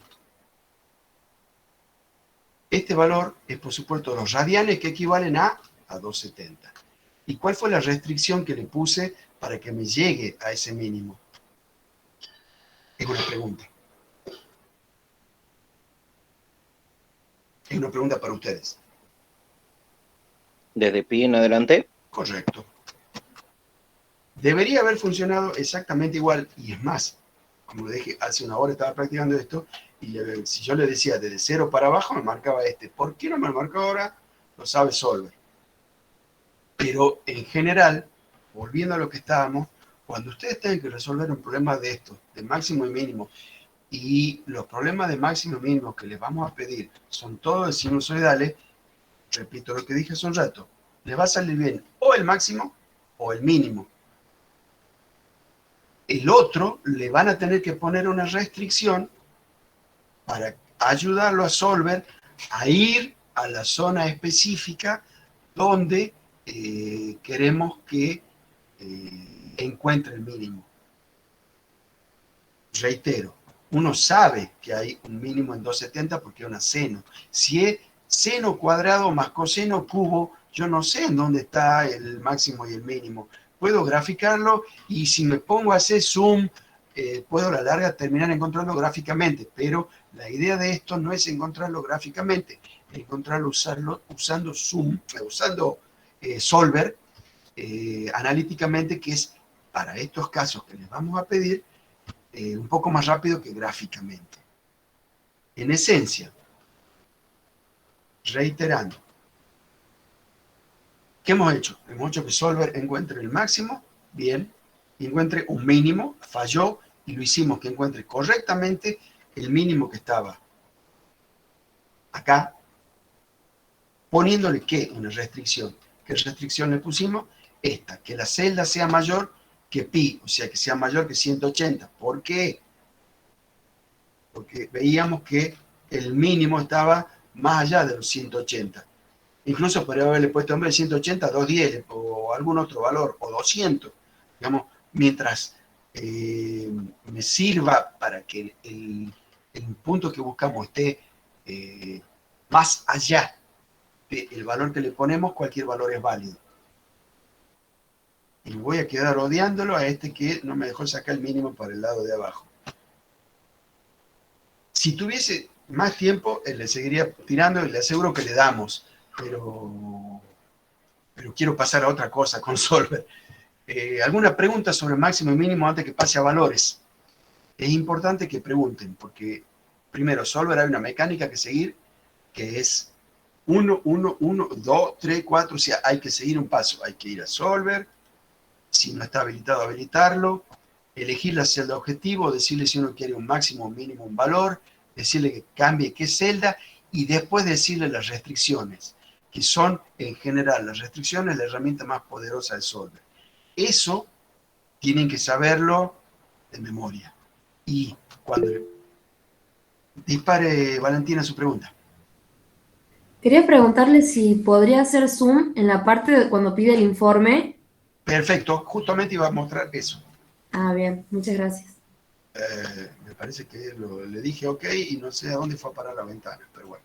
Este valor es, por supuesto, los radianes que equivalen a 270. ¿Y cuál fue la restricción que le puse para que me llegue a ese mínimo? Es una pregunta. Es una pregunta para ustedes. Desde pi en adelante. Correcto. Debería haber funcionado exactamente igual, y es más, como dije, hace una hora estaba practicando esto, y si yo le decía desde 0 para abajo, me marcaba este. ¿Por qué no me lo marcó ahora? Lo sabe Solver. Pero en general, volviendo a lo que estábamos, cuando ustedes tengan que resolver un problema de estos, de máximo y mínimo, y los problemas de máximo y mínimo que les vamos a pedir son todos de sinusoidales, repito lo que dije hace un rato, les va a salir bien o el máximo o el mínimo. El otro le van a tener que poner una restricción para ayudarlo a Solver a ir a la zona específica donde queremos que encuentre el mínimo. Reitero, uno sabe que hay un mínimo en 270 porque es una seno. Si es seno cuadrado más coseno cubo, yo no sé en dónde está el máximo y el mínimo. Puedo graficarlo y si me pongo a hacer zoom, puedo a la larga terminar encontrando gráficamente, pero la idea de esto no es encontrarlo gráficamente, es encontrarlo usando zoom, usando Solver analíticamente, que es para estos casos que les vamos a pedir un poco más rápido que gráficamente. En esencia, reiterando, ¿qué hemos hecho? Hemos hecho que Solver encuentre el máximo, bien, y encuentre un mínimo, falló, y lo hicimos que encuentre correctamente el mínimo que estaba acá, poniéndole ¿qué? Una restricción. ¿Qué restricción le pusimos? Esta, que la celda sea mayor que pi, o sea, que sea mayor que 180. ¿Por qué? Porque veíamos que el mínimo estaba más allá de los 180. Incluso podría haberle puesto en vez de 180, 210 o algún otro valor, o 200. Digamos, mientras me sirva para que el punto que buscamos esté más allá del valor que le ponemos, cualquier valor es válido. Y voy a quedar odiándolo a este que no me dejó sacar el mínimo para el lado de abajo. Si tuviese más tiempo, le seguiría tirando y le aseguro que le damos, pero quiero pasar a otra cosa con Solver. ¿Alguna pregunta sobre máximo y mínimo antes que pase a valores? Es importante que pregunten, porque primero, Solver hay una mecánica que seguir, que es 1, 1, 1, 2, 3, 4, o sea, hay que seguir un paso. Hay que ir a Solver, si no está habilitado, habilitarlo, elegir la celda objetivo, decirle si uno quiere un máximo, un mínimo, un valor, decirle que cambie qué celda, y después decirle las restricciones, que son, en general, las restricciones, la herramienta más poderosa de Solver. Eso tienen que saberlo de memoria. Y cuando dispare Valentina su pregunta. Quería preguntarle si podría hacer zoom en la parte de cuando pide el informe. Perfecto, justamente iba a mostrar eso. Ah, bien, muchas gracias. Me parece que le dije ok y no sé a dónde fue a parar la ventana, pero bueno,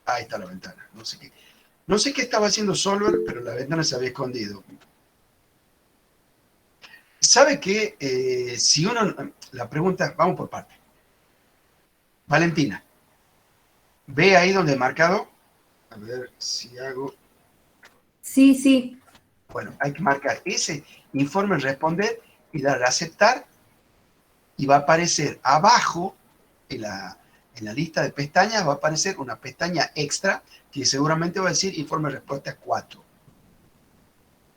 ahí está la ventana. No sé qué estaba haciendo Solver, pero la ventana se había escondido. ¿Sabe qué? Si uno, la pregunta, vamos por parte. Valentina, ¿ve ahí donde he marcado? A ver si hago... Sí, sí. Bueno, hay que marcar ese informe, responder y darle a aceptar, y va a aparecer abajo, en la lista de pestañas, va a aparecer una pestaña extra que seguramente va a decir informe respuesta 4.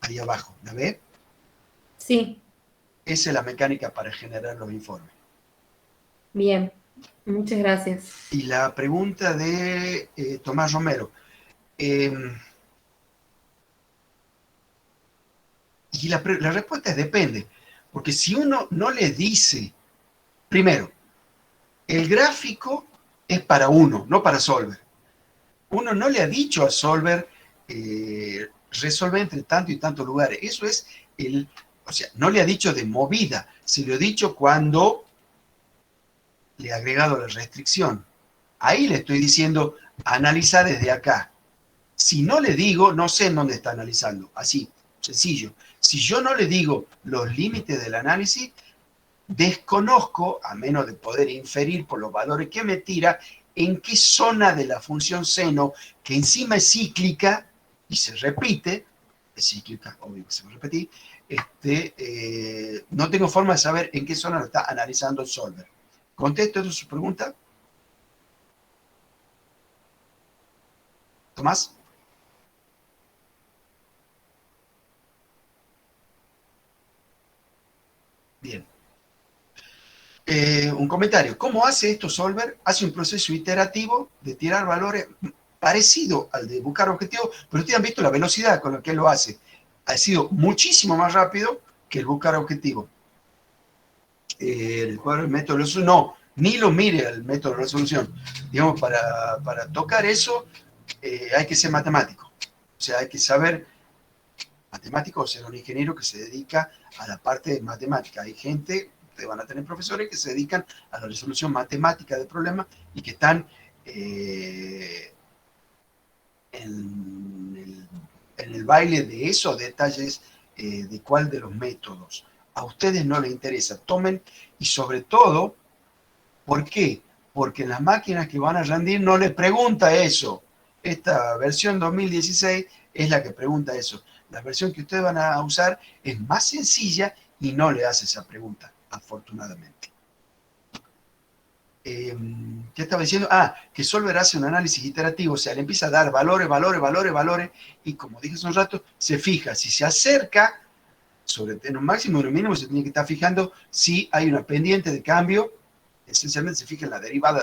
Ahí abajo, ¿la ve? Sí. Esa es la mecánica para generar los informes. Bien, muchas gracias. Y la pregunta de Tomás Romero. Y la respuesta es depende. Porque si uno no le dice, primero, el gráfico es para uno, no para Solver. Uno no le ha dicho a Solver, resolver entre tanto y tantos lugares. Eso es o sea, no le ha dicho de movida. Se lo he dicho cuando le he agregado la restricción. Ahí le estoy diciendo, analiza desde acá. Si no le digo, no sé en dónde está analizando. Así, sencillo. Si yo no le digo los límites del análisis, desconozco, a menos de poder inferir por los valores que me tira, en qué zona de la función seno, que encima es cíclica y se repite, es cíclica, obvio que se va a repetir, no tengo forma de saber en qué zona lo está analizando el solver. ¿Contesto su pregunta? ¿Tomás? Bien. Un comentario. ¿Cómo hace esto Solver? Hace un proceso iterativo de tirar valores parecido al de buscar objetivos, pero ustedes han visto la velocidad con la que él lo hace. Ha sido muchísimo más rápido que el buscar objetivo. El método de resolución, no, ni lo mire el método de resolución. Digamos, para tocar eso hay que ser matemático. O sea, hay que saber matemático o ser un ingeniero que se dedica a la parte de matemática. Hay gente, ustedes van a tener profesores que se dedican a la resolución matemática de problemas y que están en el baile de esos detalles de cuál de los métodos. A ustedes no les interesa. Tomen y sobre todo, ¿por qué? Porque las máquinas que van a rendir no les pregunta eso. Esta versión 2016 es la que pregunta eso. La versión que ustedes van a usar es más sencilla y no le hace esa pregunta, afortunadamente. ¿Qué estaba diciendo? Que Solver hace un análisis iterativo, o sea, le empieza a dar valores, y como dije hace un rato, se fija. Si se acerca, en un máximo o en un mínimo, se tiene que estar fijando si hay una pendiente de cambio. Esencialmente se fija en la derivada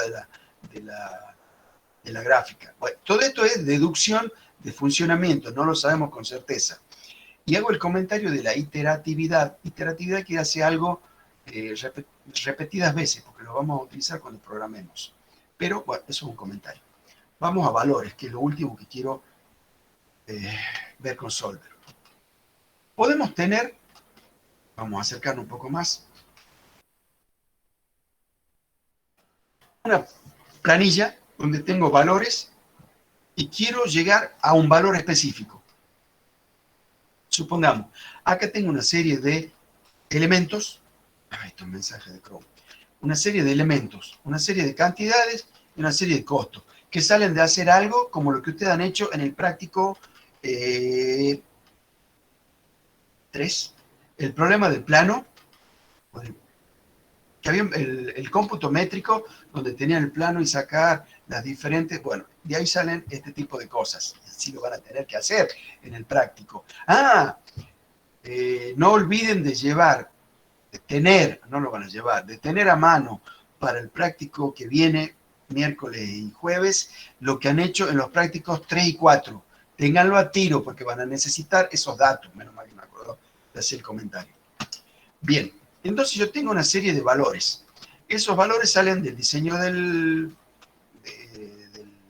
de la gráfica. Bueno, todo esto es deducción de funcionamiento, no lo sabemos con certeza. Y hago el comentario de la iteratividad. Iteratividad quiere hacer algo repetidas veces, porque lo vamos a utilizar cuando programemos. Pero, bueno, eso es un comentario. Vamos a valores, que es lo último que quiero ver con Solver. Podemos tener, vamos a acercarnos un poco más, una planilla donde tengo valores y quiero llegar a un valor específico. Supongamos, acá tengo una serie de elementos, esto es un mensaje de Chrome, una serie de elementos, una serie de cantidades y una serie de costos, que salen de hacer algo como lo que ustedes han hecho en el práctico 3, el problema del plano, que había el cómputo métrico, donde tenían el plano y sacar las diferentes, bueno, de ahí salen este tipo de cosas, así lo van a tener que hacer en el práctico. No olviden de llevar, de tener, no lo van a llevar, de tener a mano para el práctico que viene miércoles y jueves, lo que han hecho en los prácticos 3 y 4. Ténganlo a tiro porque van a necesitar esos datos, menos mal que me acuerdo de hacer el comentario. Bien, entonces yo tengo una serie de valores. Esos valores salen del diseño del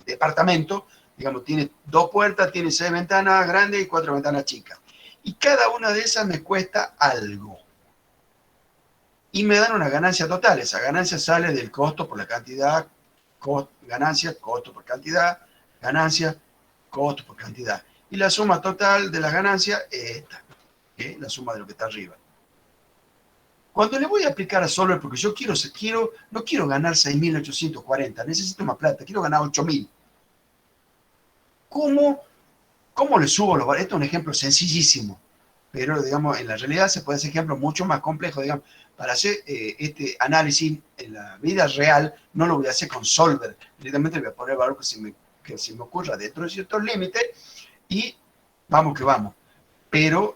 departamento. Digamos, tiene 2 puertas, tiene 6 ventanas grandes y 4 ventanas chicas. Y cada una de esas me cuesta algo. Y me dan una ganancia total. Esa ganancia sale del costo por la cantidad, ganancia, costo por cantidad, ganancia, costo por cantidad. Y la suma total de las ganancias es esta, la suma de lo que está arriba. Cuando le voy a aplicar a Solver, porque yo no quiero ganar 6.840, necesito más plata, quiero ganar 8.000. ¿Cómo le subo los valores? Esto es un ejemplo sencillísimo, pero digamos, en la realidad se puede hacer ejemplos mucho más complejos. Digamos, para hacer este análisis en la vida real, no lo voy a hacer con Solver. Directamente voy a poner el valor que se me ocurra dentro de ciertos límites y vamos que vamos. Pero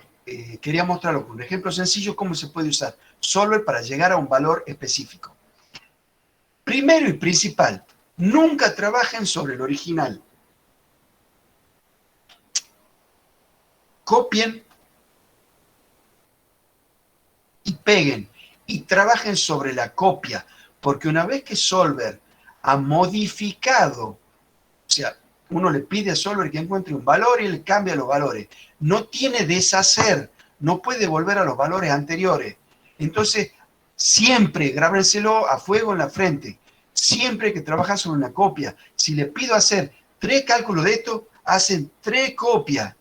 quería mostrarlo con un ejemplo sencillo cómo se puede usar Solver para llegar a un valor específico. Primero y principal, nunca trabajen sobre el original. Copien y peguen y trabajen sobre la copia, porque una vez que Solver ha modificado, o sea, uno le pide a Solver que encuentre un valor y él cambia los valores. No tiene deshacer, no puede volver a los valores anteriores. Entonces, siempre grábenselo a fuego en la frente. Siempre hay que trabajar sobre una copia. Si le pido hacer 3 cálculos de esto, hacen 3 copias.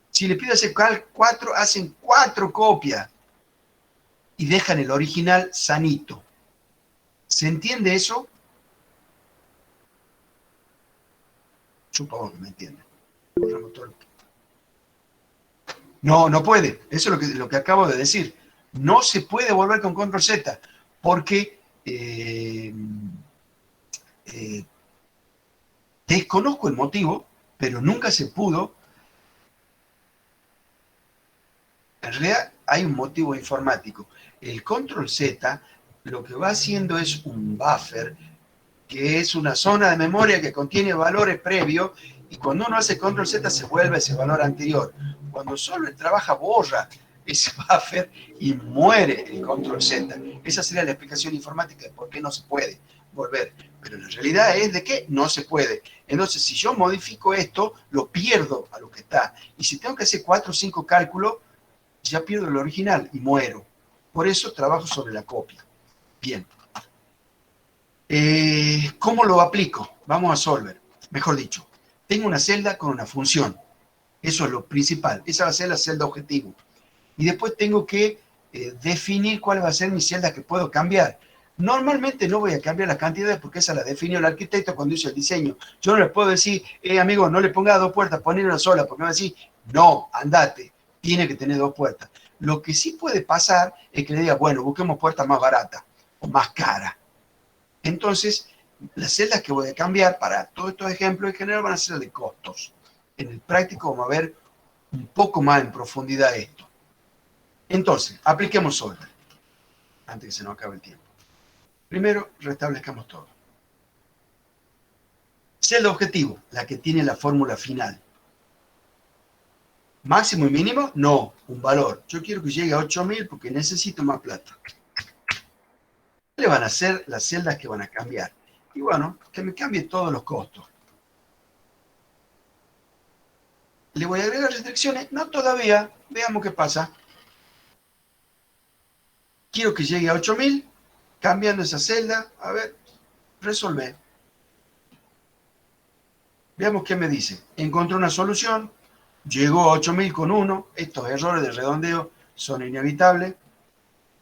Si le pido hacer 4, hacen 4 copias. Y dejan el original sanito. ¿Se entiende eso? Supongo que me entienden. No, no puede. Eso es lo que acabo de decir. No se puede volver con control Z porque desconozco el motivo, pero nunca se pudo. En realidad hay un motivo informático. El control Z lo que va haciendo es un buffer, que es una zona de memoria que contiene valores previos, y cuando uno hace control Z se vuelve ese valor anterior. Cuando Solver trabaja, borra ese buffer y muere el control Z. Esa sería la explicación informática de por qué no se puede volver. Pero la realidad es de que no se puede. Entonces, si yo modifico esto, lo pierdo a lo que está. Y si tengo que hacer 4 o 5 cálculos, ya pierdo el original y muero. Por eso trabajo sobre la copia. Bien. ¿Cómo lo aplico? Vamos a Solver. Mejor dicho, tengo una celda con una función. Eso es lo principal. Esa va a ser la celda objetivo. Y después tengo que definir cuál va a ser mi celda que puedo cambiar. Normalmente no voy a cambiar las cantidades porque esa la definió el arquitecto cuando hizo el diseño. Yo no le puedo decir, amigo, no le ponga 2 puertas, ponle una sola, porque me va a decir, no, andate, tiene que tener 2 puertas. Lo que sí puede pasar es que le diga, bueno, busquemos puertas más baratas o más caras. Entonces, las celdas que voy a cambiar para todos estos ejemplos en general van a ser de costos. En el práctico vamos a ver un poco más en profundidad esto. Entonces, apliquemos Solver, antes que se nos acabe el tiempo. Primero, restablezcamos todo. Celda objetivo, la que tiene la fórmula final. ¿Máximo y mínimo? No, un valor. Yo quiero que llegue a 8.000 porque necesito más plata. ¿Cuáles van a ser las celdas que van a cambiar? Y bueno, que me cambie todos los costos. ¿Le voy a agregar restricciones? No todavía. Veamos qué pasa. Quiero que llegue a 8.000, cambiando esa celda. A ver, resolver. Veamos qué me dice. Encontré una solución. Llegó a 8.000 con 1. Estos errores de redondeo son inevitables.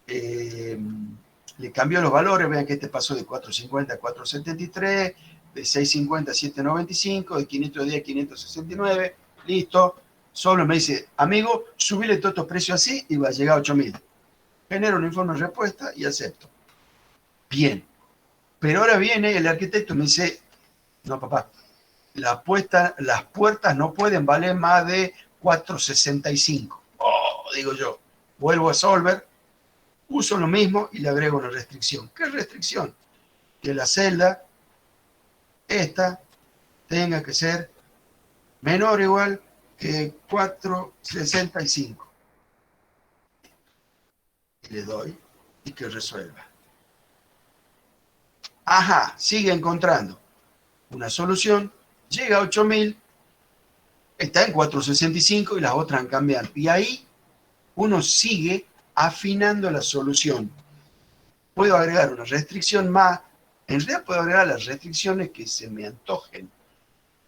Le cambió los valores. Vean que este pasó de 450 a 473, de 650 a 795, de 510 a 569. Listo. Solo me dice, amigo, subile todos estos precios así y va a llegar a 8.000. Genero un informe de respuesta y acepto. Bien. Pero ahora viene el arquitecto y me dice, no, papá, las puertas no pueden valer más de 465. Oh, digo yo. Vuelvo a Solver, uso lo mismo y le agrego una restricción. ¿Qué restricción? Que la celda, esta, tenga que ser menor o igual que 465. Y le doy y que resuelva. Ajá, sigue encontrando una solución. Llega a 8.000, está en 465 y las otras han cambiado. Y ahí uno sigue afinando la solución. Puedo agregar una restricción más. En realidad puedo agregar las restricciones que se me antojen,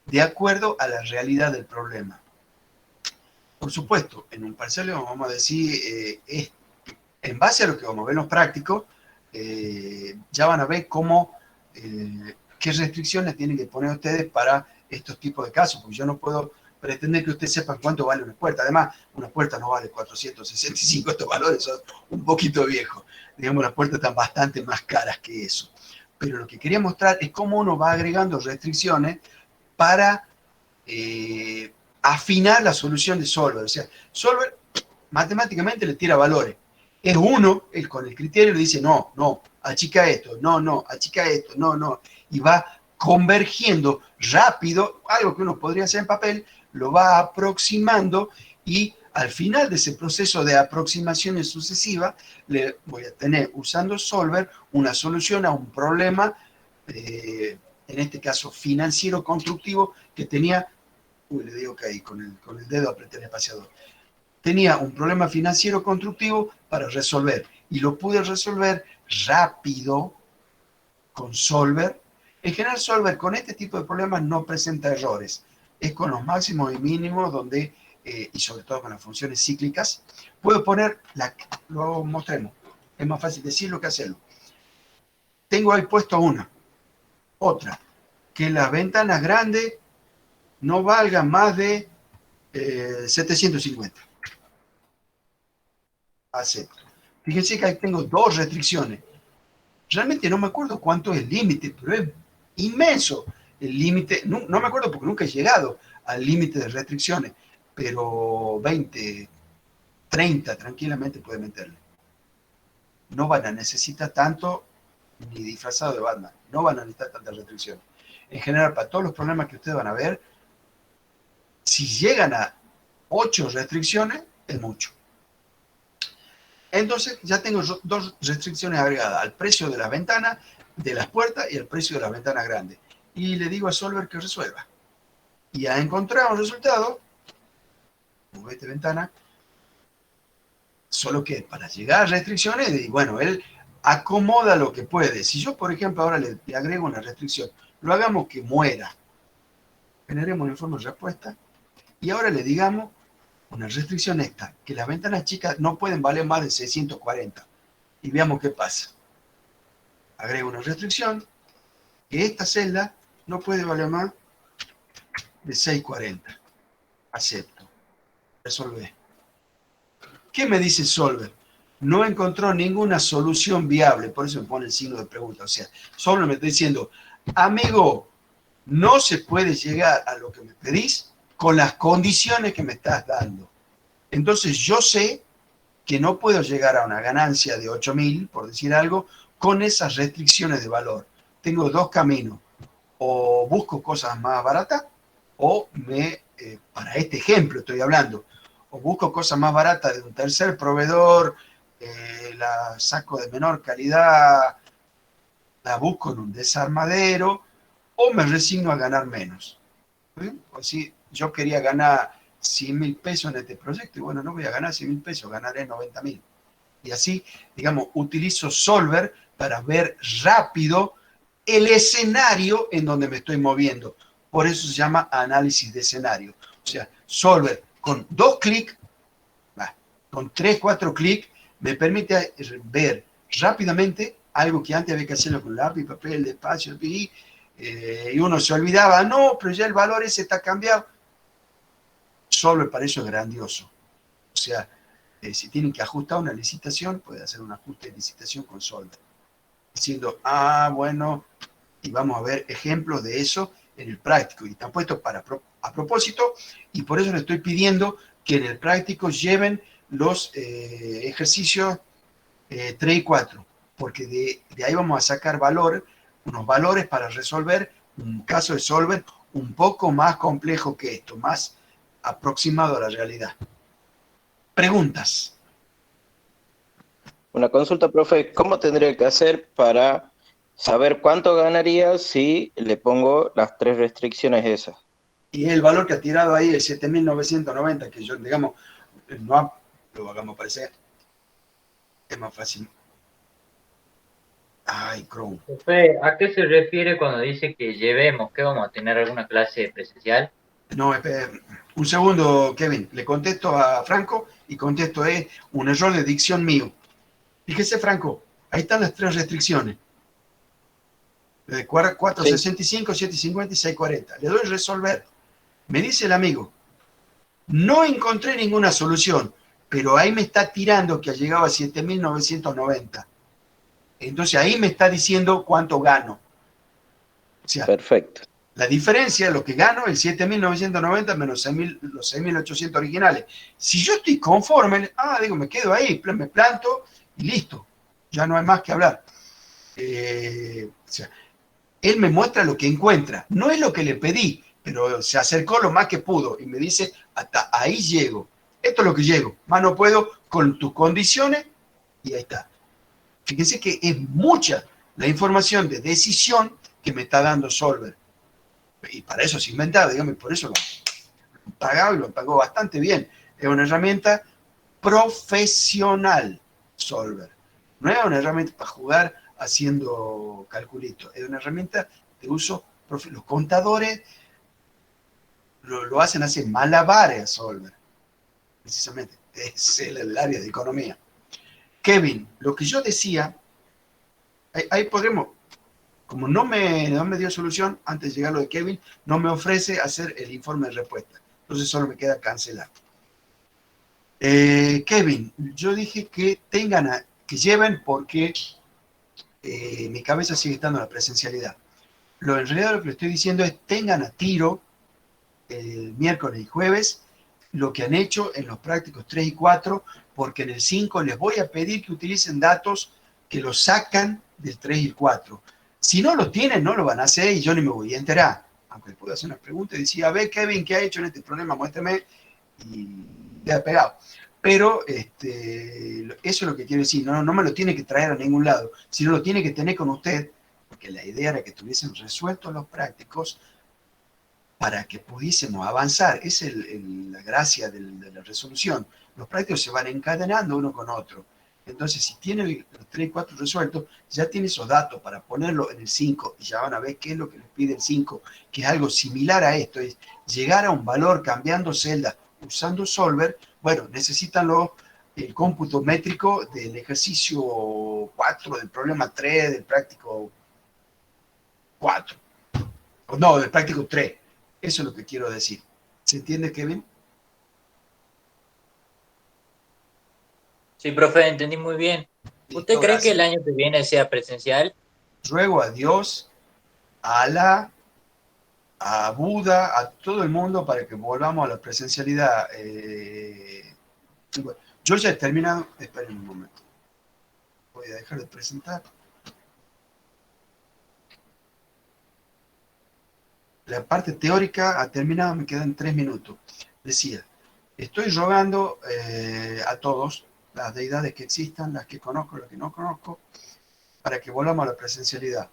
de acuerdo a la realidad del problema. Por supuesto, en un parcial vamos a decir, en base a lo que vamos a ver en los prácticos, ya van a ver cómo, qué restricciones tienen que poner ustedes para estos tipos de casos, porque yo no puedo pretender que ustedes sepan cuánto vale una puerta. Además, una puerta no vale 465, estos valores son un poquito viejos. Digamos, las puertas están bastante más caras que eso. Pero lo que quería mostrar es cómo uno va agregando restricciones para afinar la solución de Solver. O sea, Solver matemáticamente le tira valores. Es uno, él con el criterio le dice, no, no, achica esto, no, no, achica esto, no, no. Y va convergiendo rápido, algo que uno podría hacer en papel, lo va aproximando y al final de ese proceso de aproximaciones sucesivas, le voy a tener, usando Solver, una solución a un problema, en este caso financiero constructivo, que tenía, le digo que ahí con el dedo apreté el espaciador, tenía un problema financiero constructivo para resolver, y lo pude resolver rápido con Solver. En general, Solver con este tipo de problemas no presenta errores. Es con los máximos y mínimos donde, y sobre todo con las funciones cíclicas, puedo poner, lo mostremos, es más fácil decirlo que hacerlo. Tengo ahí puesto una, otra, que las ventanas grandes no valgan más de 750. acepto. Fíjense que ahí tengo dos restricciones. Realmente no me acuerdo cuánto es el límite, pero es inmenso el límite. No me acuerdo porque nunca he llegado al límite de restricciones, pero 20, 30 tranquilamente puede meterle. No van a necesitar tanto ni disfrazado de Batman. No van a necesitar tantas restricciones. En general, para todos los problemas que ustedes van a ver, si llegan a 8 restricciones, es mucho. Entonces, ya tengo dos restricciones agregadas, al precio de las ventanas, de las puertas y al precio de las ventanas grandes. Y le digo a Solver que resuelva. Y ha encontrado un resultado, movete ventana, solo que para llegar a restricciones, bueno, él acomoda lo que puede. Si yo, por ejemplo, ahora le agrego una restricción, lo hagamos que muera, generemos un informe de respuesta, y ahora le digamos una restricción esta, que las ventanas chicas no pueden valer más de 640. Y veamos qué pasa. Agrego una restricción, que esta celda no puede valer más de 640. Acepto. Resolver. ¿Qué me dice Solver? No encontró ninguna solución viable, por eso me pone el signo de pregunta. O sea, Solver me está diciendo, amigo, no se puede llegar a lo que me pedís con las condiciones que me estás dando. Entonces yo sé que no puedo llegar a una ganancia de 8.000, por decir algo, con esas restricciones de valor. Tengo dos caminos. O busco cosas más baratas, o para este ejemplo estoy hablando, o busco cosas más baratas de un tercer proveedor, la saco de menor calidad, la busco en un desarmadero, o me resigno a ganar menos. O si yo quería ganar 100.000 pesos en este proyecto, y bueno, no voy a ganar 100.000 pesos, ganaré 90.000. Y así, digamos, utilizo Solver para ver rápido el escenario en donde me estoy moviendo. Por eso se llama análisis de escenario. O sea, Solver con 2 clics, con 3, 4 clics, me permite ver rápidamente algo que antes había que hacerlo con lápiz, papel, despacio, y uno se olvidaba, no, pero ya el valor ese está cambiado. Solver para eso es grandioso. O sea, si tienen que ajustar una licitación, puede hacer un ajuste de licitación con Solver. Diciendo, bueno, y vamos a ver ejemplos de eso en el práctico. Y están puestos a propósito, y por eso les estoy pidiendo que en el práctico lleven los ejercicios 3 y 4, porque de ahí vamos a sacar unos valores para resolver un caso de Solver un poco más complejo que esto, más aproximado a la realidad. Preguntas. Una consulta, profe, ¿cómo tendría que hacer para saber cuánto ganaría si le pongo las 3 restricciones esas? Y el valor que ha tirado ahí, el 7.990, que yo, digamos, no lo hagamos aparecer, es más fácil. Ay, Chrome. Profe, ¿a qué se refiere cuando dice que llevemos? ¿Que vamos a tener alguna clase presencial? No, espera, un segundo, Kevin. Le contesto a Franco y contesto, es un error de dicción mío. Fíjese, Franco, ahí están las 3 restricciones. De 465, 750 y 640. Le doy resolver. Me dice el amigo, no encontré ninguna solución, pero ahí me está tirando que ha llegado a 7.990. Entonces ahí me está diciendo cuánto gano. O sea, perfecto. La diferencia, lo que gano, el 7.990 menos los 6.800 originales. Si yo estoy conforme, digo, me quedo ahí, me planto y listo. Ya no hay más que hablar. O sea, él me muestra lo que encuentra. No es lo que le pedí, pero se acercó lo más que pudo y me dice, hasta ahí llego. Esto es lo que llego. Más no puedo con tus condiciones y ahí está. Fíjense que es mucha la información de decisión que me está dando Solver. Y para eso se inventaba, digamos, y por eso lo han pagado y lo pagó bastante bien. Es una herramienta profesional, Solver. No es una herramienta para jugar haciendo calculitos. Es una herramienta de uso profesional. Los contadores lo hacen hacer malabares a Solver. Precisamente. Es el área de economía. Kevin, lo que yo decía, ahí podremos, como no me dio solución antes de llegar lo de Kevin, no me ofrece hacer el informe de respuesta. Entonces solo me queda cancelar. Kevin, yo dije que que lleven porque mi cabeza sigue estando en la presencialidad. En realidad lo que le estoy diciendo es tengan a tiro el miércoles y jueves lo que han hecho en los prácticos 3 y 4, porque en el 5 les voy a pedir que utilicen datos que los sacan del 3 y el 4. Si no lo tienen, no lo van a hacer y yo ni me voy a enterar. Aunque les puedo hacer una pregunta y decir, a ver, Kevin, ¿qué ha hecho en este problema? Muéstrame. Y le ha pegado. Pero eso es lo que quiero decir, no me lo tiene que traer a ningún lado, sino lo tiene que tener con usted, porque la idea era que tuviesen resueltos los prácticos para que pudiésemos avanzar. Esa es la gracia de la resolución. Los prácticos se van encadenando uno con otro. Entonces, si tiene los 3 y 4 resueltos, ya tiene esos datos para ponerlo en el 5 y ya van a ver qué es lo que les pide el 5, que es algo similar a esto, es llegar a un valor cambiando celdas usando Solver. Bueno, necesitan el cómputo métrico del ejercicio 4, del problema 3, del práctico 4. No, del práctico 3. Eso es lo que quiero decir. ¿Se entiende, Kevin? Sí, profe, entendí muy bien. Listo, ¿Usted cree que gracias. el año que viene sea presencial? Ruego a Dios, a Alá, a Buda, a todo el mundo para que volvamos a la presencialidad. Bueno, yo ya he terminado. Esperen un momento. Voy a dejar de presentar. La parte teórica ha terminado, me quedan 3 minutos. Decía, estoy rogando a todos, las deidades que existan, las que conozco, las que no conozco, para que volvamos a la presencialidad.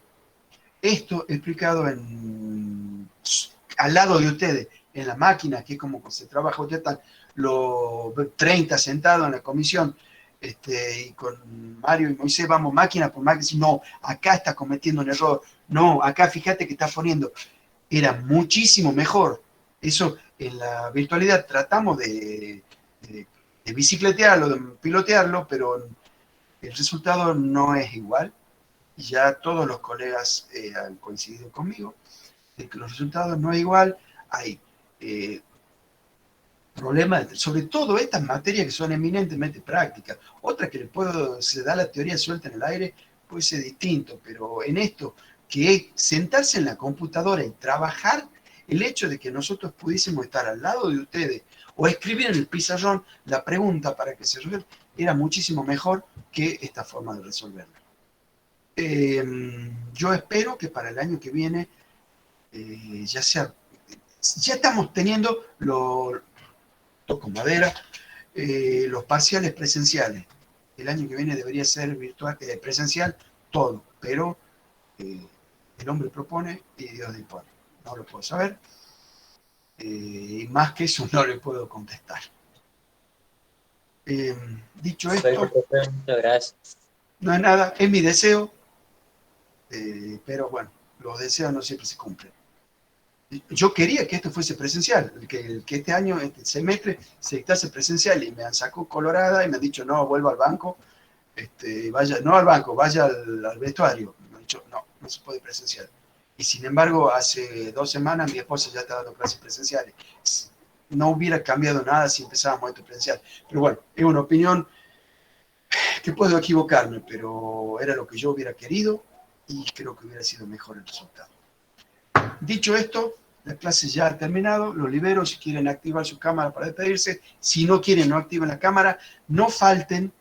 Esto explicado al lado de ustedes, en la máquina, que es como se trabaja, ustedes están los 30 sentados en la comisión, y con Mario y Moisés vamos máquina por máquina, no, acá está cometiendo un error, no, acá fíjate que está poniendo, era muchísimo mejor. Eso en la virtualidad tratamos de bicicletearlo, de pilotearlo, pero el resultado no es igual. Y ya todos los colegas han coincidido conmigo de que los resultados no es igual. Hay problemas, sobre todo estas materias que son eminentemente prácticas. Otras que se da la teoría suelta en el aire, puede ser distinto, pero en esto, que es sentarse en la computadora y trabajar, el hecho de que nosotros pudiésemos estar al lado de ustedes o escribir en el pizarrón la pregunta para que se resuelva, era muchísimo mejor que esta forma de resolverla. Yo espero que para el año que viene ya estamos teniendo toco madera, los parciales presenciales. El año que viene debería ser virtual, presencial todo, pero el hombre propone y Dios dispone. No lo puedo saber, y más que eso no le puedo contestar. Dicho esto, Profe, muchas gracias. no es nada, es mi deseo, pero bueno, los deseos no siempre se cumplen. Yo quería que esto fuese presencial, que este año, este semestre, se dictase presencial, y me han sacado colorada y me han dicho, no, vuelva al banco, vaya, no al banco, vaya al vestuario. Me han dicho, no se puede presencial. Y sin embargo, hace 2 semanas mi esposa ya está dando clases presenciales. No hubiera cambiado nada si empezábamos esto presencial. Pero bueno, es una opinión que puedo equivocarme, pero era lo que yo hubiera querido y creo que hubiera sido mejor el resultado. Dicho esto, la clase ya ha terminado, los libero si quieren activar su cámara para despedirse, si no quieren no activen la cámara, no falten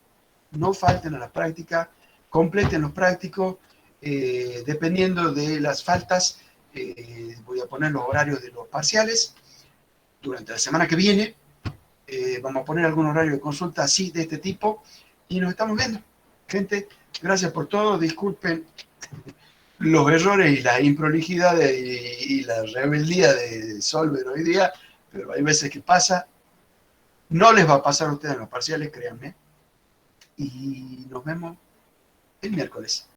a la práctica, completen los prácticos, dependiendo de las faltas, voy a poner los horarios de los parciales, durante la semana que viene, vamos a poner algún horario de consulta así, de este tipo, y nos estamos viendo. Gente, gracias por todo, disculpen los errores y las improlijidades y la rebeldía de Solver hoy día, pero hay veces que pasa. No les va a pasar a ustedes en los parciales, créanme. Y nos vemos el miércoles.